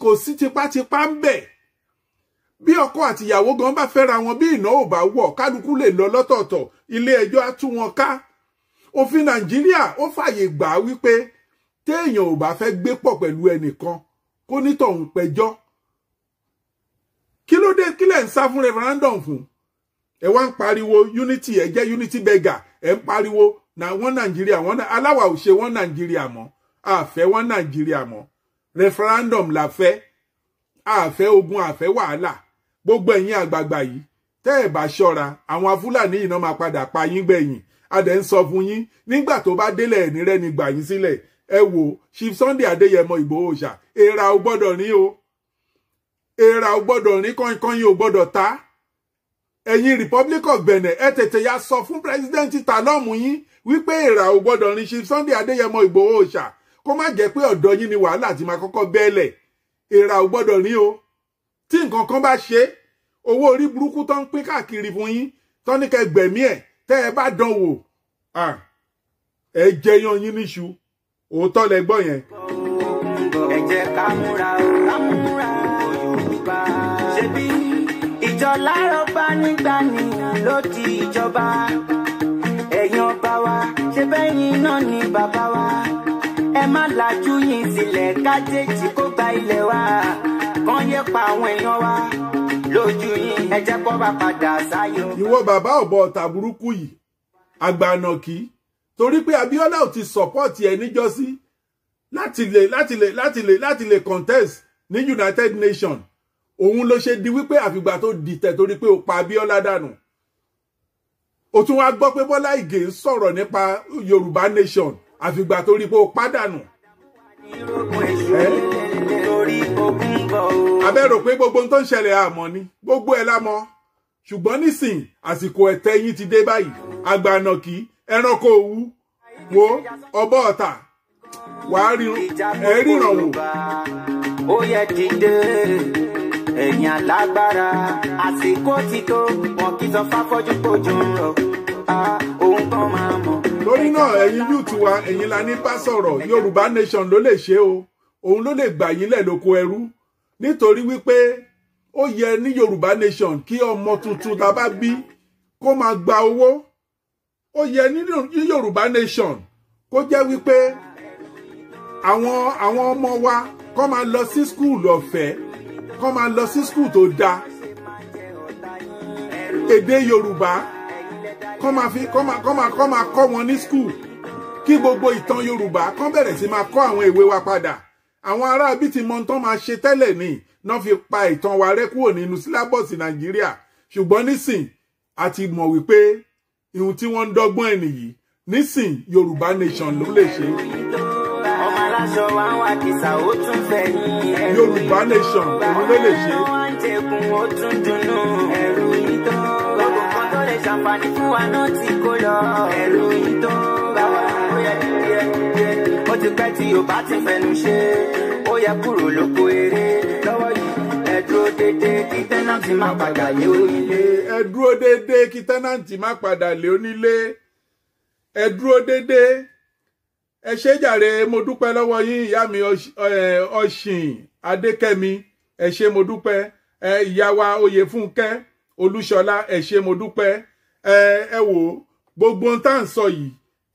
S2: kò sí tipátipá ń bẹ̀ bí ọkọ àti ìyàwó gan bá fẹ́ra wọn bí iná ò bá wọ̀ kálukú lè lọ lọ́tọ̀ọ̀tọ̀ ilé ẹjọ́ á tú wọn ká òfin Nàìjíríà ó fàyè gbà wípé téèyàn ò bá fẹ́ gbé pọ̀ pẹ̀lú ẹnìkan kó nítọ̀hún pẹjọ́ kí ló dé kí lẹ̀ ń sá fún referendum fún ẹ wá ń pariwo unity ẹ jẹ́ unity beggar ẹ ń pariwo na wọn Nàìjíríà wọn aláwa ò ṣe wọn Nàìjíríà mọ́ àfẹ́ wọn Nàìjíríà mọ́ referendum la fẹ́ àfẹ́ ogun àfẹ́ wàhálà gbogbo ẹ̀yin àgbààgbà yìí tẹ́ ẹ̀ bá ṣọ́ra àwọn Fúlàní yìí náà máa padà pa yín gbẹ̀yìn adẹ̀ ń sọ fún yín nígbà tó bá délẹ̀ ẹ̀ní rẹ̀ ní gbà yín sílẹ̀ ẹ wò Chief Sunday Adéyẹmọ Ìgbòho Òòṣà èèrà ò gbọ́dọ̀ rí o èèrà ò gbọ́dọ̀ rí kọ́ńkọ́yìn ò gbọ́dọ̀ ta ẹ̀yin Republic of Benin ẹ tètè ya sọ fún president Talọ́mù yín wípé èèrà ò gbọ́dọ̀ rí Chief Sunday Adéyẹmọ Ìgbòho Òòṣà kó má jẹ́ pé ọ̀dọ̀ yín ni wàhálà ti máa kọ́kọ́ bẹ́ẹ̀lẹ̀ èèrà ò gbọ́dọ̀ rí o tí nǹkan kan bá ṣe owó orí burúkú tó ń pín káàkiri fún yín tó ní kẹ́ gbẹ̀mí ẹ̀ tẹ́ ẹ bá dán wò ẹ jẹyàn yín níṣu òótọ́ lẹ gbọ́ yẹn.
S6: ẹ jẹ́ ká múra Yorùbá ṣebí ìjọ lárọ́bá nígbà ní ló di ìjọba ẹ̀yin ọba wa ṣe bẹ́yìn náà ni bàbá wa ẹ má lajú yín sílẹ̀ kájèjì kó gba ilẹ̀ wa kàn yẹ pa àwọn èèyàn wa lójú yín ẹ jẹ́ kó bá padà sáyọ.
S2: ìwọ bàbá ọ̀bọ ọ̀tà burúkú yìí àgbànàkì torí pé Abíọ́lá ò ti sọ́pọ́ọ̀tì ẹ níjọ́sí láti lè contest ní United Nations òun ló ṣe di wípé àfìgbà tó dìtẹ̀ torí pé ó pa Abíọ́lá dànù ó tún wá gbọ́ pé Bọ́lá Ìgè ń sọ̀rọ̀ nípa Yorùbá nation àfìgbà tó rí pé ó pàdánù. abẹ́rò pé gbogbo ohun tó ń ṣẹlẹ̀ àmọ́ ni gbogbo ẹ̀ lámọ́ ṣùgbọ́n nísìn àsìkò ẹ̀tẹ́ yín ti dé báyìí àgbànàkì ẹranko òwú wo ọbọ ọ̀tà wàá ríran wò.
S6: ó yẹ dìde ẹ̀yin alágbára àsìkò ti tó wọn kì í sọ fáfọ́jú kojú ń rọ ohun kan máa mọ̀.
S2: Lórí náà ẹ̀yin youth wa ẹ̀yin la ní bá sọ̀rọ̀ Yorùbá nation ló lè ṣe o òun ló lè gbà yín lẹ̀ lóko ẹrú nítorí wípé ó yẹ ní Yorùbá nation kí ọmọ tuntun tá bá bí kó máa gba owó ó yẹ ní Yorùbá nation kó jẹ́ wípé àwọn ọmọ wa kó máa lọ sí school ọ̀fẹ́ kó máa lọ sí school tó dáa èdè Yorùbá kó máa kọ́ wọn ní school kí gbogbo ìtàn Yorùbá kó bẹ̀rẹ̀ sí máa kọ́ àwọn èwe wa padà àwọn ará bí ti mọ tán máa ṣe tẹ́lẹ̀ ní náà fi pa ìtàn wa rẹ́ kúrò nínú sílábọ̀sì Nàìjíríà ṣùgbọ́n nísìn a ti mọ̀ wípé ihun tí wọ́n ń dọ́gbọ́n ẹ̀ nìyí nísìn Yorùbá nation ló lè ṣe.
S6: ọmọ aláṣọ wa ń wá kìsà ó tún fẹ̀yìn.
S2: Yorùbá nation òun ló lè ṣe.
S6: wọ́n ń jẹkùn ó tún dunnú. ẹ̀rù yìí tó gbogbo kan tó lè ṣàǹfààní fún wa náà ti kó lọ. ẹ̀rù yìí tó báwa ó yẹ díẹ̀ ó ti pẹ́ tí Yorùbá ti fẹnu ṣe ó yẹ kúrò lóko eré lọ́wọ́ yìí ẹ dúró déédéé kí tẹ́nàntì má padà lé onílé.
S2: ẹ dúró déédéé kí tẹ́nàntì má padà lé onílé ẹ dúró déédéé ẹ ṣé jàre mo dúpẹ́ lọ́wọ́ yín ìyá mi Ọ̀ṣìn Adékẹ́mi ẹ ṣé mo dúpẹ́ ìyá wa Oyèfúnkẹ́ Olúṣọlá ẹ ṣé mo dúpẹ́ ẹ wò gbogbo ohun tá à ń sọ yìí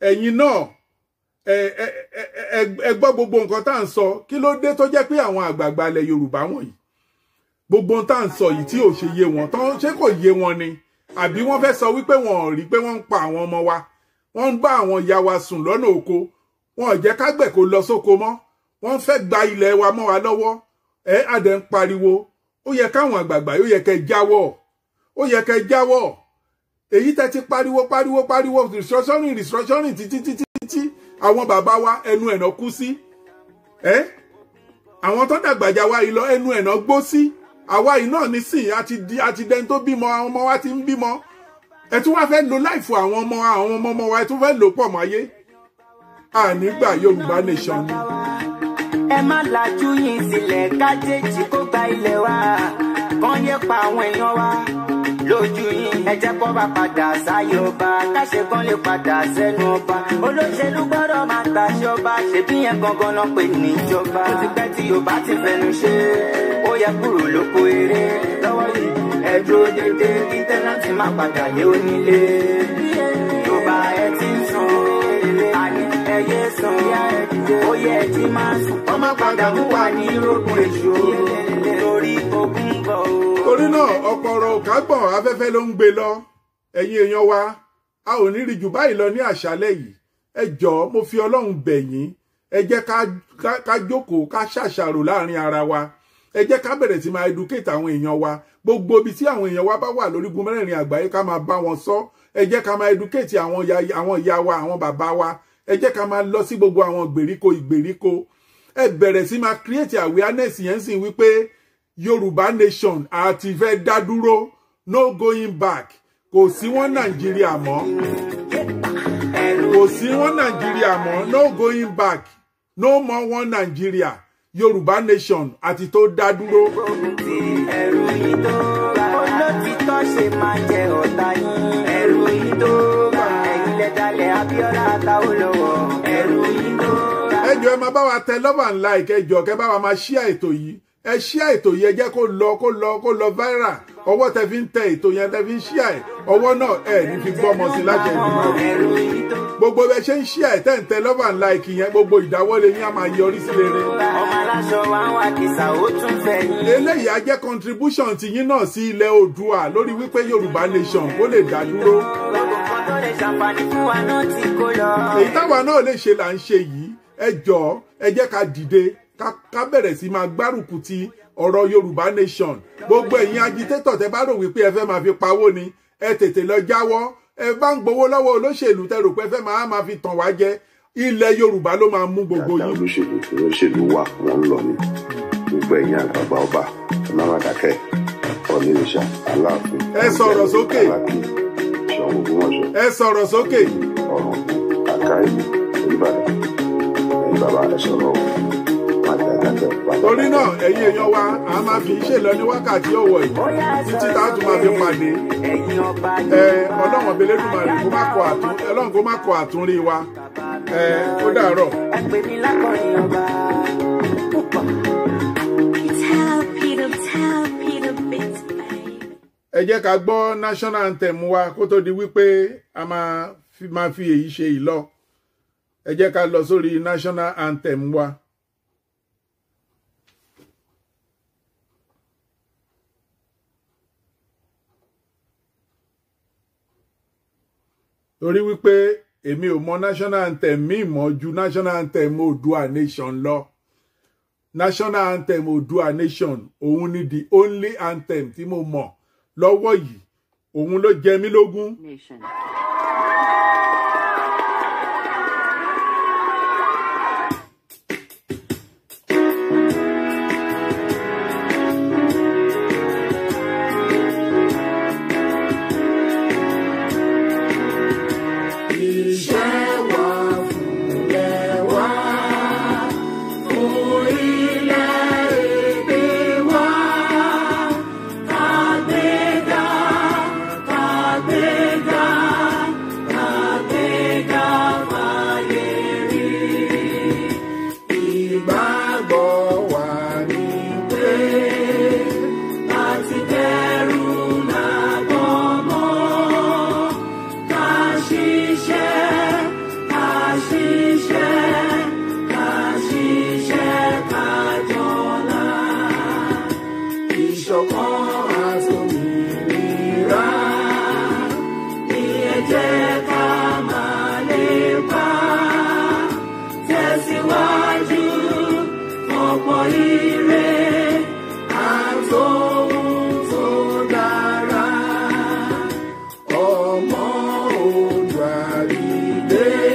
S2: ẹ̀yin náà ẹ gbọ́ gbogbo nǹkan tá à ń sọ kí ló dé tó jẹ́ pé àwọn àgbààgbà ilẹ̀ Yorùbá wọ̀nyí gbogbo ohun tá à ń sọ yìí tí ò ṣe yé wọn tán ṣé kò yé wọn ni àbí wọ́n fẹ́ sọ wípé wọn ò rí pé wọ́n ń pa àwọn ọmọ wa wọ́n ń bá àwọn ìyá wa sùn lọ́nà oko wọn ò jẹ́ kágbẹ̀ kó lọ sóko mọ́ wọ́n fẹ́ gba ilẹ̀ wa mọ́ wa lọ́wọ́ adẹ̀ ń pariwo ó yẹ káwọn àgbààgbà ó yẹ kẹ́ jáwọ́ èyí tẹ́ ti pariwo restructuring títí àwọn bàbá wa ẹnu ẹ̀nà kú sí àwọn tó dàgbàjà wa yìí lọ ẹnu ẹ̀nà gbó sí àwa yìí náà nísìnyí àti dẹni tó bímọ àwọn ọmọ wa ti ń bímọ ẹ tún wá fẹ́ lo láìfò àwọn ọmọ wa ẹ tún fẹ́ lò pọ̀ mọ́ ayé ànígbà Yorùbá nation ni.
S6: ẹ má lajú yín sílẹ̀ kájèjì kó gba ilẹ̀ wa kàn yẹ pa àwọn èèyàn wa lójú yín ẹ jẹ́ kó bá padà sáyé ọba káṣe kan lè padà sẹ́nu ọba olóṣèlú gbọ́dọ̀ máa gbàṣẹ ọba ṣèbí yẹn gangan náà pè níjọba ó ti pẹ́ tí Yorùbá ti fẹnu ṣe ó yẹ kúrò lóko eré lọ́wọ́ yìí ẹ dúró déédéé kí tẹ́nàntì má padà lé onílé Yorùbá ẹ ti ń sùn àní ẹyẹ sùn ó yẹ ẹ ti máa sùn ọmọ padà mú wa ní rógùn èṣù lórí ogun bọ̀ o.
S2: Torí náà ọ̀pọ̀rọ̀ òkágbọ̀n afẹ́fẹ́ ló ń gbé lọ ẹ̀yin èèyàn wa a ò ní rí jù báyìí lọ ní àṣálẹ́ yìí ẹ jọ̀ọ́ mo fi Ọlọ́run bẹ̀ yín ẹ jẹ́ ká jókòó ká ṣàṣàrò láàrin ara wa ẹ jẹ́ ká bẹ̀rẹ̀ sí máa educate àwọn èèyàn wa gbogbo ibi tí àwọn èèyàn wa bá wà lórígun mẹ́rẹ̀ẹ̀rin àgbáyé ká máa bá wọn sọ ẹ jẹ́ ká máa educate àwọn ìyá wa àwọn bàbá wa ẹ jẹ́ ká máa lọ sí gbogbo àwọn ìgbèríko ẹ bẹ̀rẹ̀ sí máa create awareness yẹn sì wípé Yorùbá nation àti fẹ́ dá dúró no going back kò sí wọn Nàìjíríà mọ́ no going back no more one Nàìjíríà Yorùbá nation àti tó dá dúró.
S6: ẹrù yìí tó bá olótìtọ́ ṣe máa jẹ ọ̀tá yín ẹrù yìí tó bá ẹ̀yin lẹ́dálẹ̀ Abíọ́lá àtàwọn lọ́wọ́ ẹrù yìí tó bá.
S2: ẹ jọ̀ọ́ ẹ máa bá wa tẹ love and like ẹ jọ̀ọ́ kẹ́ bá wa máa share ètò yìí ẹ share ètò yìí ẹ jẹ́ kó lọ viral ọwọ́ tẹ fi ń tẹ ètò yẹn tẹ fi ń share ọwọ́ náà ẹ ní fi gbọ́mọ sí láti ẹ̀dùnmọ́ gbogbo bẹ ṣe ń share tẹ́ ń tẹ love and like yẹn gbogbo ìdáwọ́lé yín á máa yọrí sí rere.
S6: ọmọ aláṣọ wa ń wá kìsà ó tún fẹ̀yìn.
S2: eléyìí á jẹ́ contribution ti yín náà sí ilẹ̀ Oòduà lórí wípé Yorùbá nation kó lè dá dúró.
S6: gbogbo kan tó lè ṣàǹfààní fún wa náà ti kó lọ.
S2: èyí táwa náà lè ṣe là ń ṣe yìí ẹ jọ̀ọ́ ẹ jẹ́ ká dìde ká bẹ̀rẹ̀ sí máa gbárùkù ti ọ̀rọ̀ Yorùbá nation gbogbo ẹ̀yin agitator tẹ bá rò wípé ẹ fẹ́ máa fi pawó ni ẹ tètè lọ jáwọ́ ẹ bá ń gbowó lọ́wọ́ olóṣèlú tẹ rò pé ẹ fẹ́ máa fi tàn wá jẹ ilẹ̀ Yorùbá ló máa mú gbogbo yìí.
S4: olóṣèlú wa wọn ń lọ ní gbogbo ẹ̀yin àgbààgbà ọba ọ̀nàmàdàkẹ́ ọ̀nìrìṣà Aláàfin
S2: ẹ sọ̀rọ̀ sókè
S4: Ṣọ̀ún Ògbómọ̀ṣọ́
S2: ẹ sọ̀rọ̀ sókè
S4: Ọ̀ràngún Àkàìbí Olúbàdàn ẹ̀yin bàbá ẹ sọ̀rọ̀ o.
S2: torí náà ẹ̀yin èèyàn wa a máa fi ṣe lọ ní wákàtí ọ̀wọ̀ yìí títí tá a tún máa fi pàdé ọlọ́run ọ̀bẹ̀lẹ́dùmarè ọlọ́run kó má kọ àtúnrí wa ó dàárọ̀. ẹ jẹ́ ká gbọ́ national anthem wa kó tó di wípé a máa fi èyí ṣe ìlọ. Ẹ jẹ́ ká lọ sórí national anthem wa. Torí wípé èmi ò mọ national anthem mi mọ̀ ju national anthem Oòduà Nation lọ. National anthem Oòduà Nation òun ni the only anthem tí mo mọ̀ lọ́wọ́ yìí òun ló jẹ mí lógún.
S6: Ọmọ Oòduà dìde.